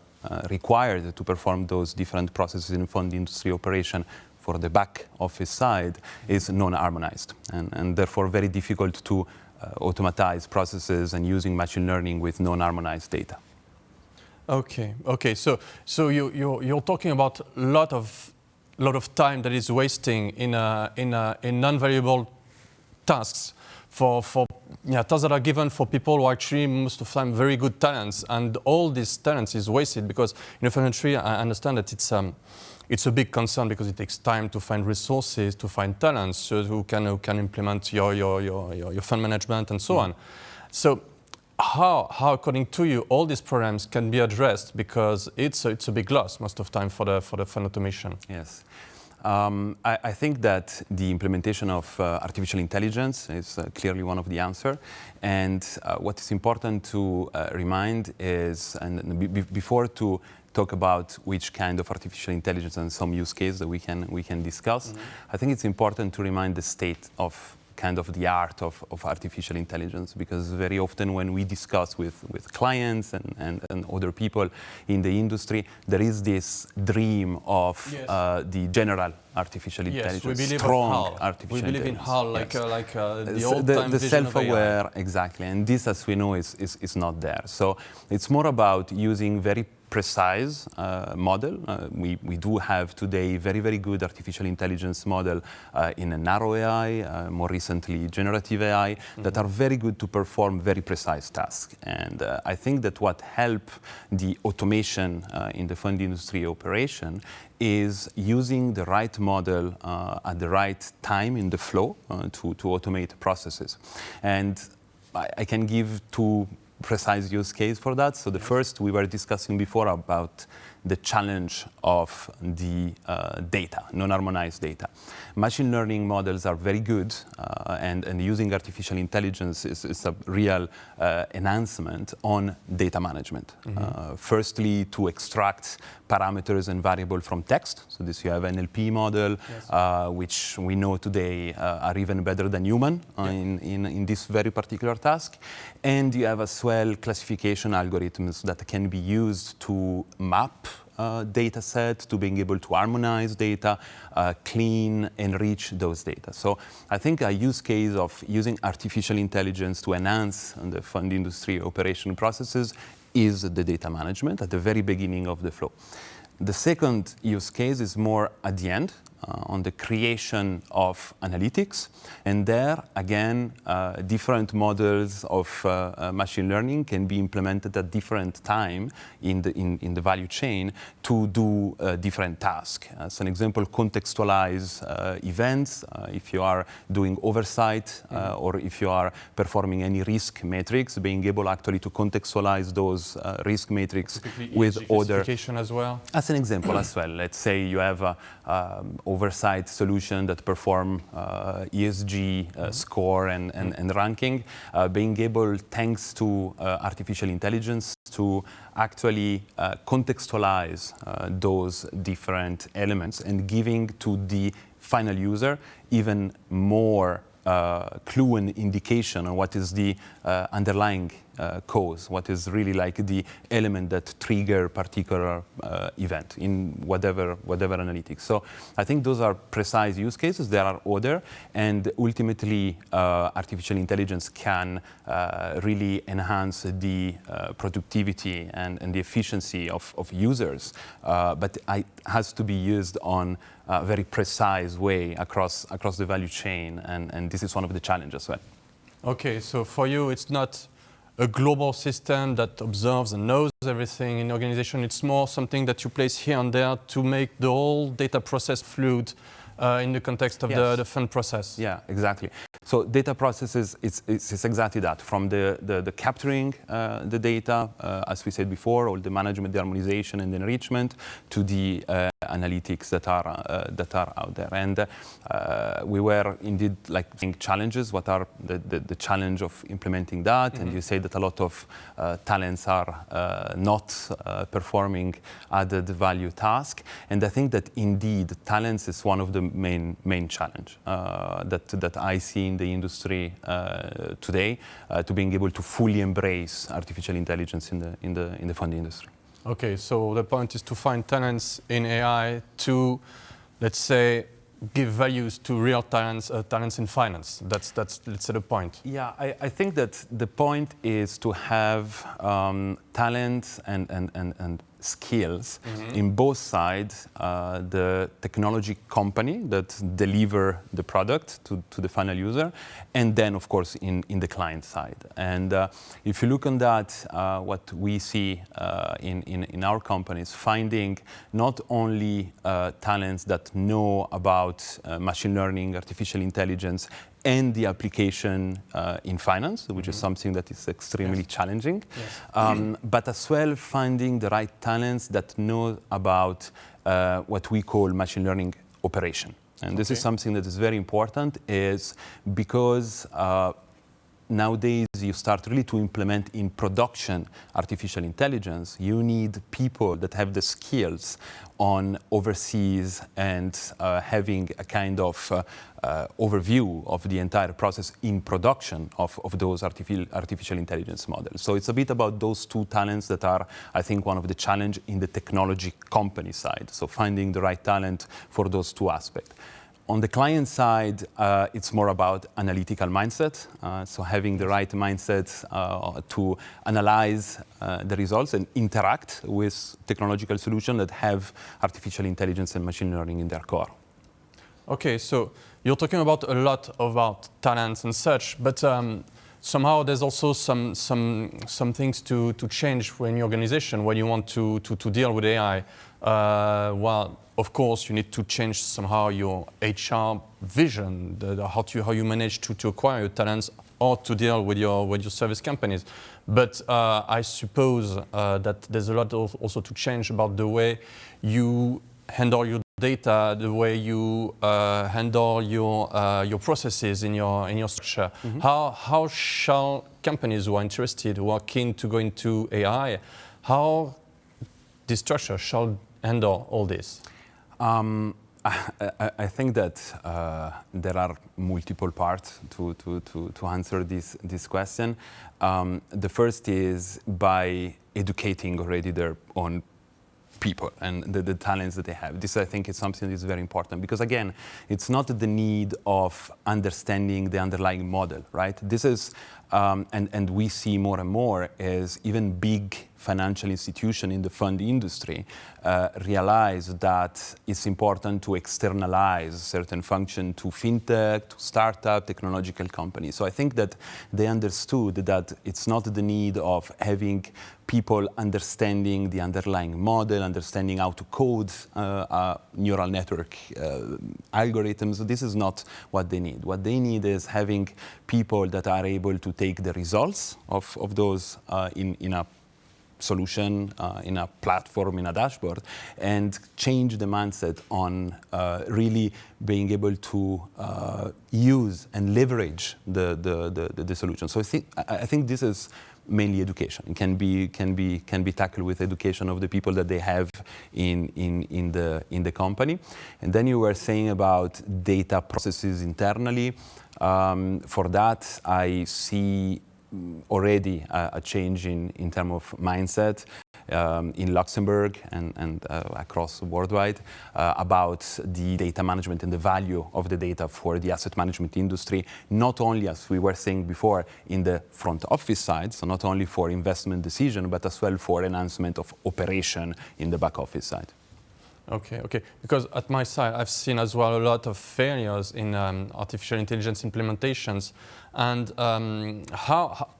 required to perform those different processes in fund industry operation for the back office side is non-harmonized, and therefore very difficult to automatize processes and using machine learning with non-harmonized data. Okay. So you're talking about a lot of time that is wasting in non-variable tasks for tasks that are given for people who are actually most of the time very good talents, and all these talents is wasted because in a fund industry, I understand that it's a big concern because it takes time to find resources, to find talents who can implement your fund management and so on. So how, according to you, all these problems can be addressed, because it's a big loss most of the time for the fund automation? Yes. I think that the implementation of artificial intelligence is clearly one of the answers. And what is important to remind is, and before to talk about which kind of artificial intelligence and some use case that we can discuss, I think it's important to remind the state of kind of the art of artificial intelligence, because very often when we discuss with clients and other people in the industry, there is this dream of the general artificial intelligence, strong artificial intelligence. We believe in HAL, like the old-time the self-aware, exactly. And this, as we know, is not there. So it's more about using very precise model. We do have today very, very good artificial intelligence model in a narrow AI, more recently generative AI, that are very good to perform very precise tasks. And I think that what help the automation in the fund industry operation is using the right model at the right time in the flow to automate processes. And I can give two precise use case for that. So the first, we were discussing before about the challenge of the data, non-harmonized data. Machine learning models are very good, and using artificial intelligence is a real enhancement on data management. Firstly, to extract parameters and variables from text. So this, you have NLP model, which we know today are even better than human in this very particular task. And you have as well classification algorithms that can be used to map data set, to being able to harmonize data, clean, enrich those data. So I think a use case of using artificial intelligence to enhance the fund industry operation processes is the data management at the very beginning of the flow. The second use case is more at the end, on the creation of analytics. And there, again, different models of machine learning can be implemented at different time in the value chain to do different tasks. As an example, contextualize events. If you are doing oversight or if you are performing any risk metrics, being able actually to contextualize those risk metrics with other... as well? As an example as well. Let's say you have a oversight solution that perform ESG score and ranking, being able, thanks to artificial intelligence, to actually contextualize those different elements and giving to the final user even more clue and indication on what is the underlying cause, what is really like the element that trigger particular event in whatever analytics. So I think those are precise use cases. There are other, and ultimately artificial intelligence can really enhance the productivity and the efficiency of users, but it has to be used on a very precise way across the value chain, and this is one of the challenges as well. Okay, so for you it's not a global system that observes and knows everything in the organization. It's more something that you place here and there to make the whole data process fluid in the context of the fund process. Yeah, exactly. So data processes, it's exactly that. From the capturing the data, as we said before, all the management, the harmonization and the enrichment, to the analytics that are out there. And we were indeed thinking challenges. What are the challenge of implementing that? And you say that a lot of talents are not performing added value task. And I think that indeed talents is one of the main challenge that I see in the industry today, to being able to fully embrace artificial intelligence in the fund industry. Okay, so the point is to find talents in AI to, let's say, give values to real talents in finance. That's let's say the point. Yeah, I think that the point is to have talent and skills in both sides, the technology company that deliver the product to the final user, and then of course in the client side. And if you look on that, what we see in our companies, finding not only talents that know about machine learning, artificial intelligence, and the application in finance, which is something that is extremely challenging, but as well finding the right talents that know about what we call machine learning operation. And this is something that is very important, is because nowadays you start really to implement in production artificial intelligence. You need people that have the skills on overseas and having a kind of overview of the entire process in production of those artificial intelligence models. So it's a bit about those two talents that are, I think, one of the challenge in the technology company side. So finding the right talent for those two aspects. On the client side, it's more about analytical mindset. So having the right mindset to analyze the results and interact with technological solutions that have artificial intelligence and machine learning in their core. Okay, so you're talking about a lot about talents and such, but somehow there's also some things to change in your organization when you want to deal with AI. Well, of course, you need to change somehow your HR vision, how you manage to acquire your talents or to deal with your service companies. But I suppose that there's a lot also to change about the way you handle your data, the way you handle your processes in your structure. How shall companies who are interested, who are keen to go into AI, how this structure shall handle all this? I think that there are multiple parts to answer this question. The first is by educating already their own people and the talents that they have. This, I think, is something that is very important because, again, it's not the need of understanding the underlying model, right? This is, and we see more and more as even big financial institutions in the fund industry realize that it's important to externalize certain function to fintech, to startup, technological companies. So I think that they understood that it's not the need of having people understanding the underlying model, understanding how to code neural network algorithms. This is not what they need. What they need is having people that are able to take the results of those in a solution, in a platform, in a dashboard, and change the mindset on really being able to use and leverage the solution. So I think this is mainly education. It can be tackled with education of the people that they have in the company. And then you were saying about data processes internally. For that, I see already a change in terms of mindset in Luxembourg and across worldwide about the data management and the value of the data for the asset management industry, not only, as we were saying before, in the front office side, so not only for investment decision, but as well for enhancement of operation in the back office side. Okay. Because at my side, I've seen as well a lot of failures in artificial intelligence implementations. And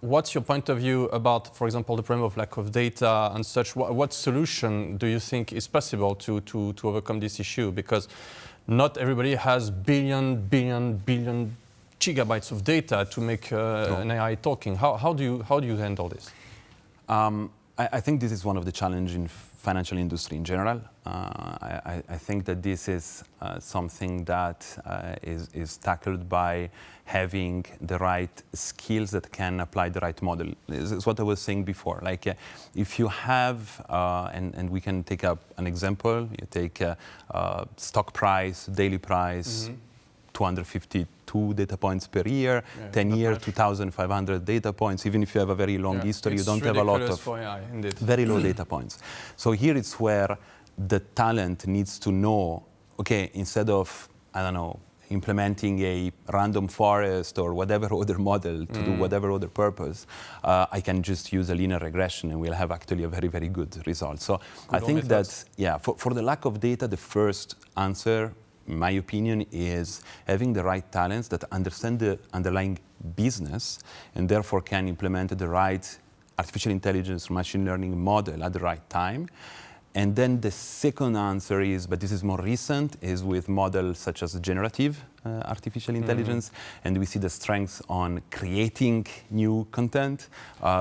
what's your point of view about, for example, the problem of lack of data and such? What solution do you think is possible to overcome this issue? Because not everybody has billion gigabytes of data to make an AI talking. How do you handle this? I think this is one of the challenges in financial industry in general. I think that this is something that is tackled by having the right skills that can apply the right model. This is what I was saying before. Like if you have, and we can take up an example, you take stock price, daily price, 252 data points per year, 10 years, 2,500 data points. Even if you have a very long history, you don't have a lot of for AI, indeed. very low data points. So here it's where the talent needs to know, okay, instead of, I don't know, implementing a random forest or whatever other model to do whatever other purpose, I can just use a linear regression and we'll have actually a very, very good result. So I think that, yeah, for the lack of data, the first answer, in my opinion, is having the right talents that understand the underlying business and therefore can implement the right artificial intelligence, machine learning model at the right time. And then the second answer is, but this is more recent, is with models such as generative artificial intelligence, and we see the strengths on creating new content.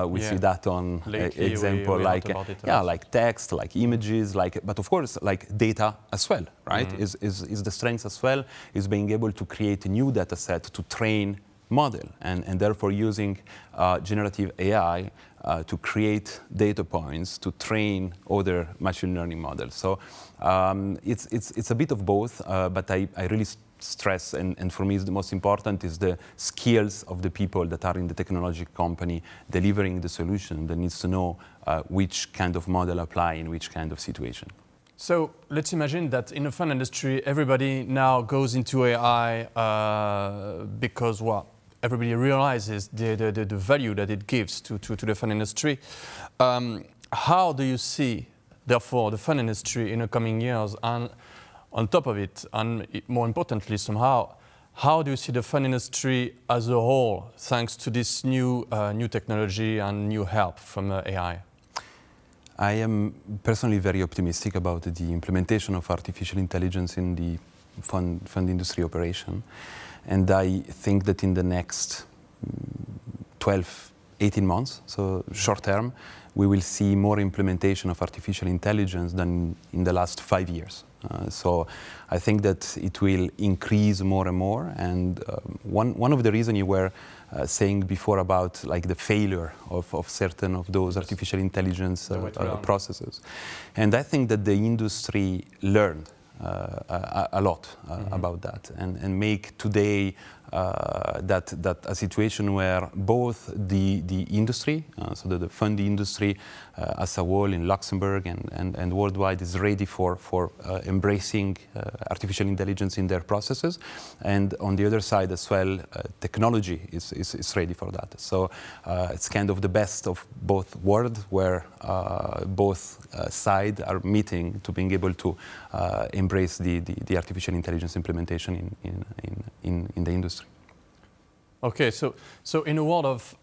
We see that on example like like text, like images, but of course like data as well, right? Is the strength as well, is being able to create a new data set to train model, and therefore using generative AI to create data points to train other machine learning models. So it's a bit of both, but I really stress, and for me is the most important, is the skills of the people that are in the technology company delivering the solution that needs to know which kind of model apply in which kind of situation. So let's imagine that in the fund industry, everybody now goes into AI because, well, everybody realizes the value that it gives to the fund industry. How do you see, therefore, the fund industry in the coming years? And on top of it, and more importantly somehow, how do you see the fund industry as a whole, thanks to this new technology and new help from AI? I am personally very optimistic about the implementation of artificial intelligence in the fund industry operation. And I think that in the next 12, 18 months, so short term, we will see more implementation of artificial intelligence than in the last 5 years. So I think that it will increase more and more. And one of the reasons you were saying before about like the failure of certain of those artificial intelligence processes. And I think that the industry learned a lot about that, and make today that a situation where both the industry, so the fund industry as a whole in Luxembourg and worldwide is ready for embracing artificial intelligence in their processes, and on the other side as well, technology is ready for that. So it's kind of the best of both worlds, where both sides are meeting to being able to embrace the artificial intelligence implementation in the industry. Okay, so in a world of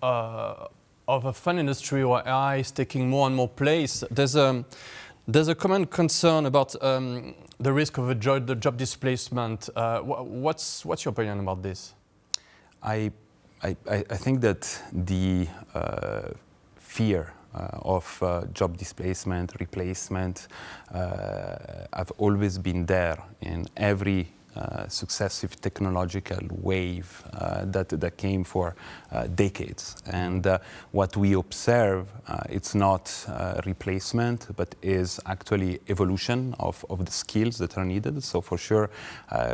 a fund industry where AI is taking more and more place, there's a common concern about the risk of the job displacement. What's your opinion about this? I think that the fear of job displacement, replacement, have always been there in every successive technological wave that came for decades. And what we observe, it's not replacement, but is actually evolution of the skills that are needed. So for sure,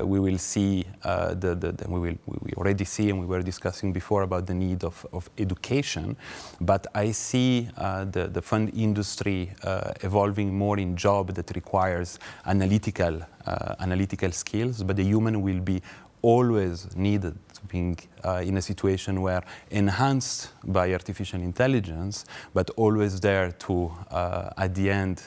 we will see, we already see, and we were discussing before about the need of education. But I see the fund industry evolving more in job that requires analytical skills, but the human will be always needed to being in a situation where enhanced by artificial intelligence, but always there to, at the end,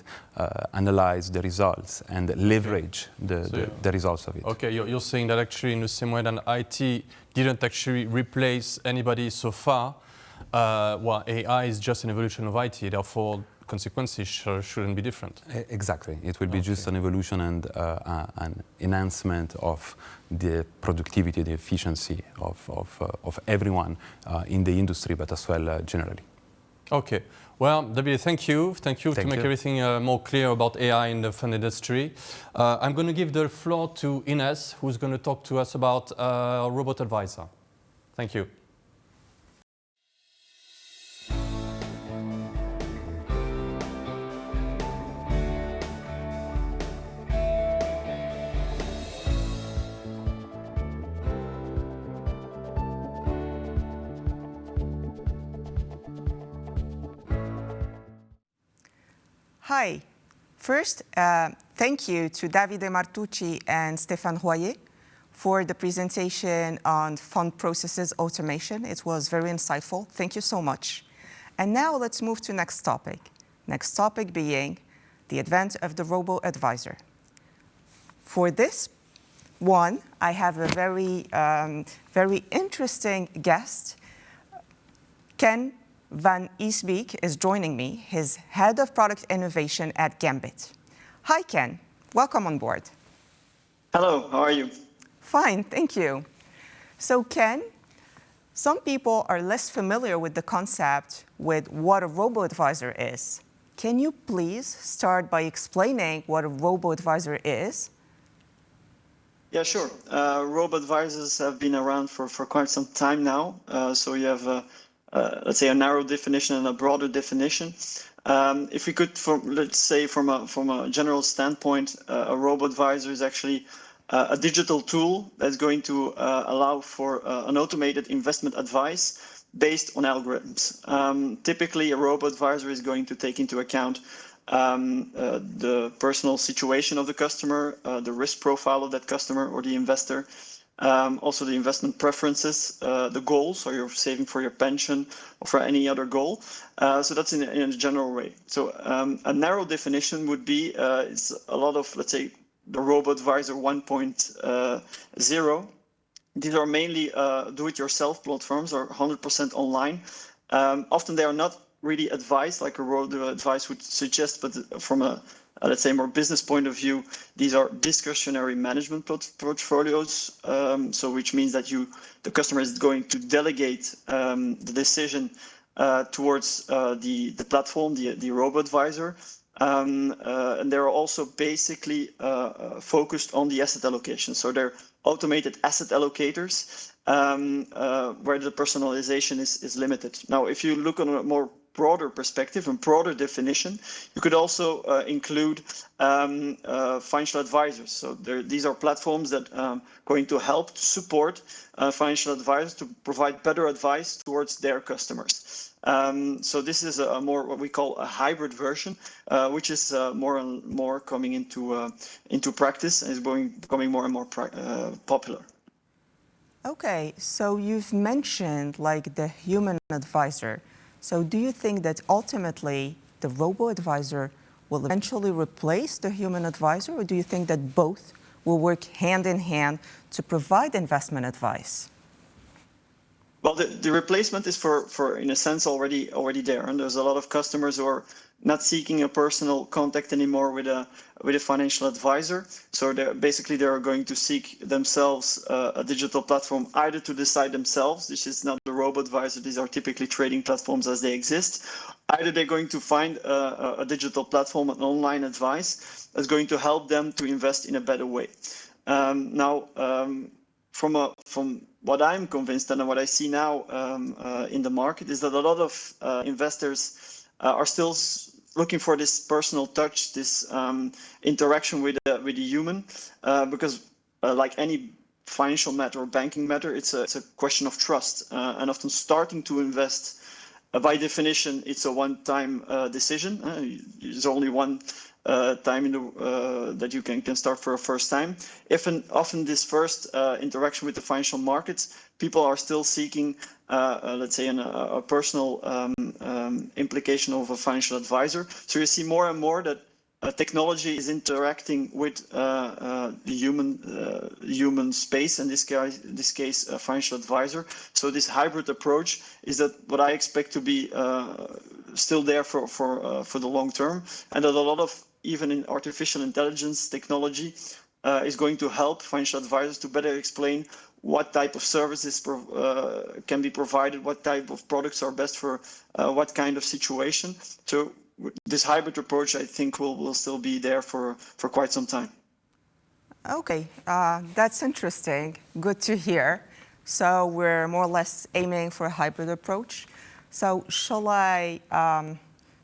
analyze the results and leverage the results of it. Okay, you're saying that actually in the same way that IT didn't actually replace anybody so far, well, AI is just an evolution of IT, therefore consequences shouldn't be different. Exactly. It will be just an evolution and an enhancement of the productivity, the efficiency of everyone in the industry, but as well generally. Okay. Well, Davide, thank you. Thank you to make everything more clear about AI in the fund industry. I'm going to give the floor to Inès, who's going to talk to us about Robot Advisor. Thank you. Hi. First, thank you to Davide Martucci and Stéphane for the presentation on Fundprocess automation. It was very insightful. Thank you so much. And now let's move to next topic. Next topic being the advent of the Robo Advisor. For this one, I have a very interesting guest. Ken van Eesbeek is joining me. He's Head of Product Innovation at Gambit. Hi, Ken. Welcome on board. Hello, how are you? Fine, thank you. So, Ken, some people are less familiar with the concept with what a robo-advisor is. Can you please start by explaining what a robo-advisor is? Yeah, sure. Robo-advisors have been around for quite some time now. So you have let's say a narrow definition and a broader definition. If we could, let's say from a general standpoint, a robo-advisor is actually a digital tool that's going to allow for an automated investment advice based on algorithms. Typically, a robo-advisor is going to take into account the personal situation of the customer, the risk profile of that customer or the investor, also the investment preferences, the goals, so you're saving for your pension or for any other goal. So that's in a general way. So a narrow definition would be it's a lot of, let's say, the Robo-Advisor 1.0. These are mainly do-it-yourself platforms or 100% online. Often they are not really advised like a robo-advice would suggest, but from a let's say more business point of view, these are discretionary management portfolios. So which means that the customer is going to delegate the decision towards the platform, the robo-advisor. And they're also basically focused on the asset allocation. So they're automated asset allocators where the personalization is limited. Now, if you look on a more broader perspective and broader definition, you could also include financial advisors. So these are platforms that are going to help to support financial advisors to provide better advice towards their customers. So this is a more what we call a hybrid version, which is more and more coming into practice and is becoming more and more popular. Okay, so you've mentioned like the human advisor. So do you think that ultimately the robo-advisor will eventually replace the human advisor, or do you think that both will work hand in hand to provide investment advice? Well, the replacement is for in a sense already there, and there's a lot of customers who are not seeking a personal contact anymore with a financial advisor. So they're going to seek themselves a digital platform either to decide themselves. This is not the robo-advisor. These are typically trading platforms as they exist. Either they're going to find a digital platform, an online advice that's going to help them to invest in a better way. From what I'm convinced and what I see now in the market is that a lot of investors are still looking for this personal touch, this interaction with a human, because like any financial matter or banking matter, it's a question of trust. And often starting to invest, by definition, it's a one-time decision. There's only one time that you can start for a first time. Often this first interaction with the financial markets, people are still seeking, let's say, a personal implication of a financial advisor. So you see more and more that technology is interacting with the human space, in this case, a financial advisor. So this hybrid approach is that what I expect to be still there for the long term, and that a lot of even in artificial intelligence technology is going to help financial advisors to better explain what type of services can be provided, what type of products are best for what kind of situation. So this hybrid approach, I think, will still be there for quite some time. Okay, that's interesting. Good to hear. So we're more or less aiming for a hybrid approach. So shall I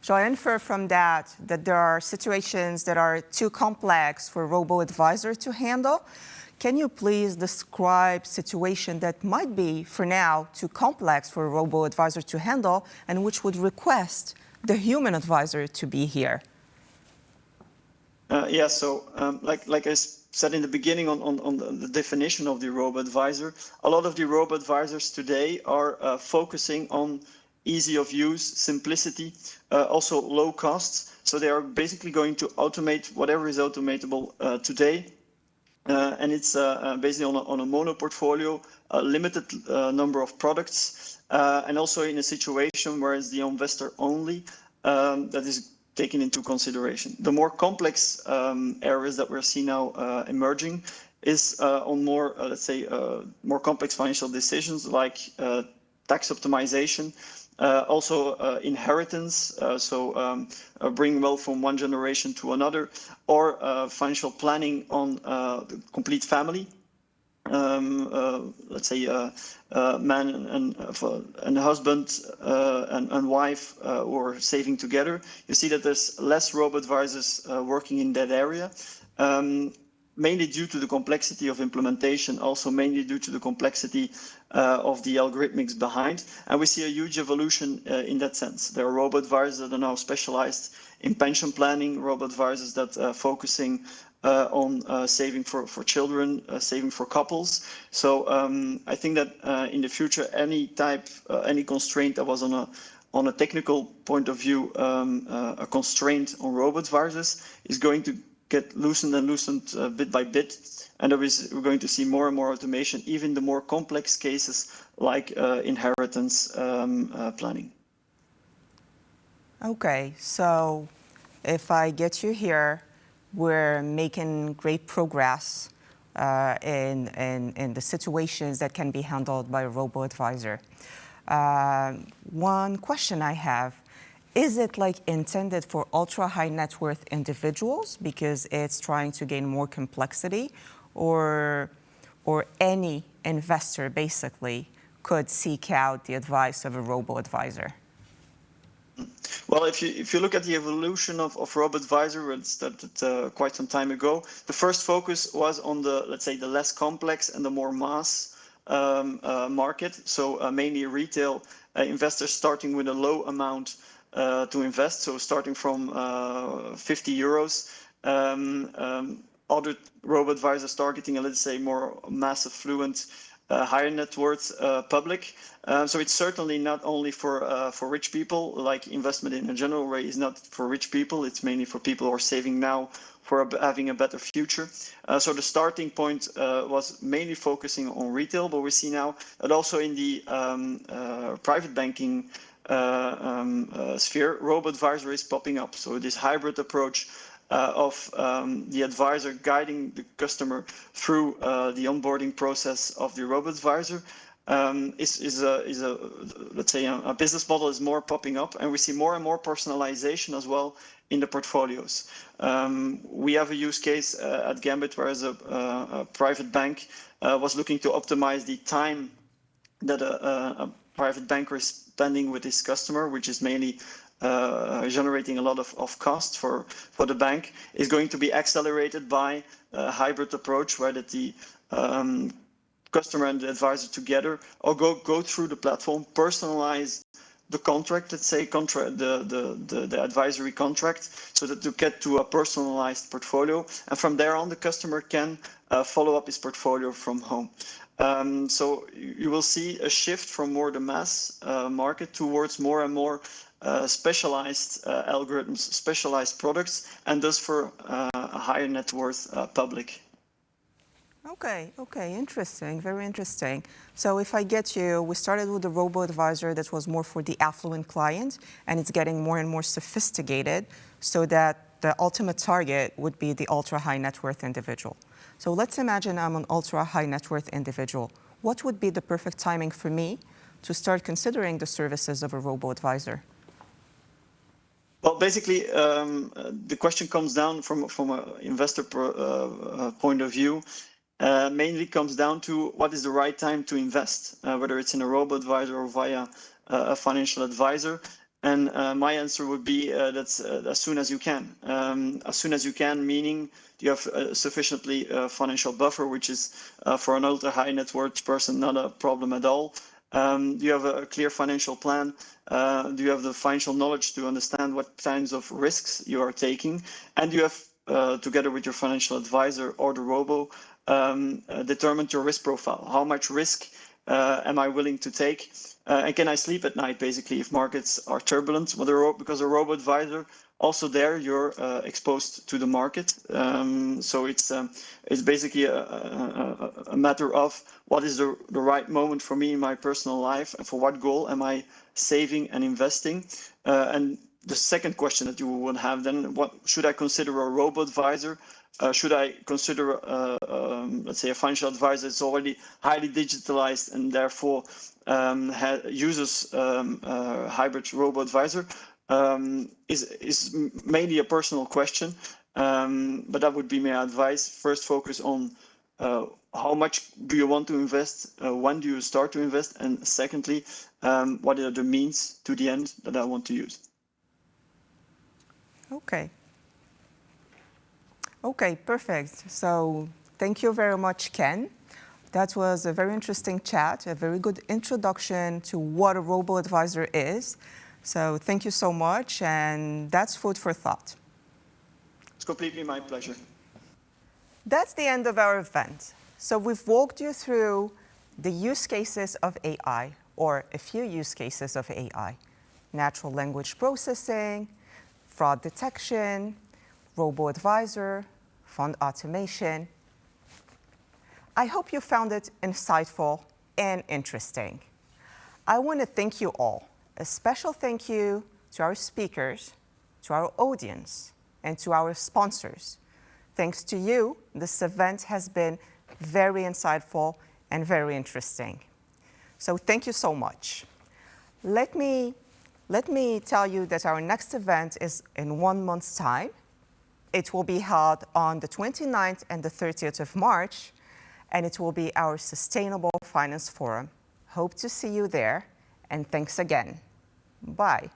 infer from that there are situations that are too complex for a robo-advisor to handle? Can you please describe situation that might be, for now, too complex for a robo-advisor to handle and which would request the human advisor to be here? Yeah, so like I said in the beginning on the definition of the robo-advisor, a lot of the robo-advisors today are focusing on easy of use, simplicity, also low costs. So they are basically going to automate whatever is automatable today. And it's basically on a mono portfolio, a limited number of products, and also in a situation where it's the investor only that is taken into consideration. The more complex areas that we're seeing now emerging is on more, let's say, more complex financial decisions like tax optimization, also inheritance, so bring wealth from one generation to another, or financial planning on the complete family. Let's say man and husband and wife who are saving together. You see that there's less robo-advisors working in that area, mainly due to the complexity of implementation, also mainly due to the complexity of the algorithmics behind. And we see a huge evolution in that sense. There are robo-advisors that are now specialized in pension planning, robo-advisors that are focusing on saving for children, saving for couples. So I think that in the future, any constraint that was on a technical point of view, a constraint on robo-advisors is going to get loosened and loosened bit by bit. And we're going to see more and more automation, even the more complex cases like inheritance planning. Okay, so if I get you here, we're making great progress in the situations that can be handled by a robo-advisor. One question I have, is it like intended for ultra high net worth individuals because it's trying to gain more complexity, or any investor basically could seek out the advice of a robo-advisor? Well, if you look at the evolution of robo-advisor, it started quite some time ago. The first focus was on the, let's say, the less complex and the more mass market. So mainly retail investors starting with a low amount to invest. So starting from 50 euros. Other robo-advisors targeting, let's say, more mass affluent, higher net worth public. So it's certainly not only for rich people, like investment in a general way is not for rich people. It's mainly for people who are saving now for having a better future. So the starting point was mainly focusing on retail, but we see now that also in the private banking sphere, robo-advisor is popping up. So this hybrid approach of the advisor guiding the customer through the onboarding process of the robo-advisor is a let's say a business model is more popping up, and we see more and more personalization as well in the portfolios. We have a use case at Gambit where a private bank was looking to optimize the time that a private banker is spending with his customer, which is mainly generating a lot of cost for the bank, is going to be accelerated by a hybrid approach where that the customer and the advisor together or go through the platform, personalize the contract, let's say the advisory contract, so that you get to a personalized portfolio, and from there on the customer can follow up his portfolio from home. So you will see a shift from more the mass market towards more and more specialized algorithms, specialized products, and thus for a higher net worth public. Okay, interesting, very interesting. So if I get you, we started with the robo-advisor that was more for the affluent client, and it's getting more and more sophisticated so that the ultimate target would be the ultra high net worth individual. So let's imagine I'm an ultra high net worth individual. what would be the perfect timing for me to start considering the services of a robo-advisor? Well, basically, the question comes down from an investor point of view. Mainly comes down to what is the right time to invest, whether it's in a robo-advisor or via a financial advisor. And my answer would be that's as soon as you can. As soon as you can, meaning you have sufficiently financial buffer, which is for an ultra high net worth person not a problem at all. Do you have a clear financial plan? Do you have the financial knowledge to understand what kinds of risks you are taking? And you have, together with your financial advisor or the robo, determined your risk profile. How much risk am I willing to take? And can I sleep at night, basically, if markets are turbulent? Well, because a robo-advisor, also there, you're exposed to the market. So it's basically a matter of what is the right moment for me in my personal life, and for what goal am I saving and investing? And the second question that you would have then, what should I consider a robo-advisor? Should I consider, let's say, a financial advisor that's already highly digitalized and therefore uses hybrid robo-advisor? Is mainly a personal question, but that would be my advice. First, focus on how much do you want to invest, when do you start to invest, and secondly, what are the means to the end that I want to use? Okay, perfect. So thank you very much, Ken. That was a very interesting chat, a very good introduction to what a robo-advisor is. So thank you so much, and that's food for thought. It's completely my pleasure. That's the end of our event. So we've walked you through the use cases of AI, or a few use cases of AI: natural language processing, fraud detection, robo-advisor, fund automation. I hope you found it insightful and interesting. I want to thank you all. A special thank you to our speakers, to our audience, and to our sponsors. Thanks to you, this event has been very insightful and very interesting. So thank you so much. Let me tell you that our next event is in 1 month's time. It will be held on the 29th and the 30th of March, and it will be our Sustainable Finance Forum. Hope to see you there, and thanks again. Bye.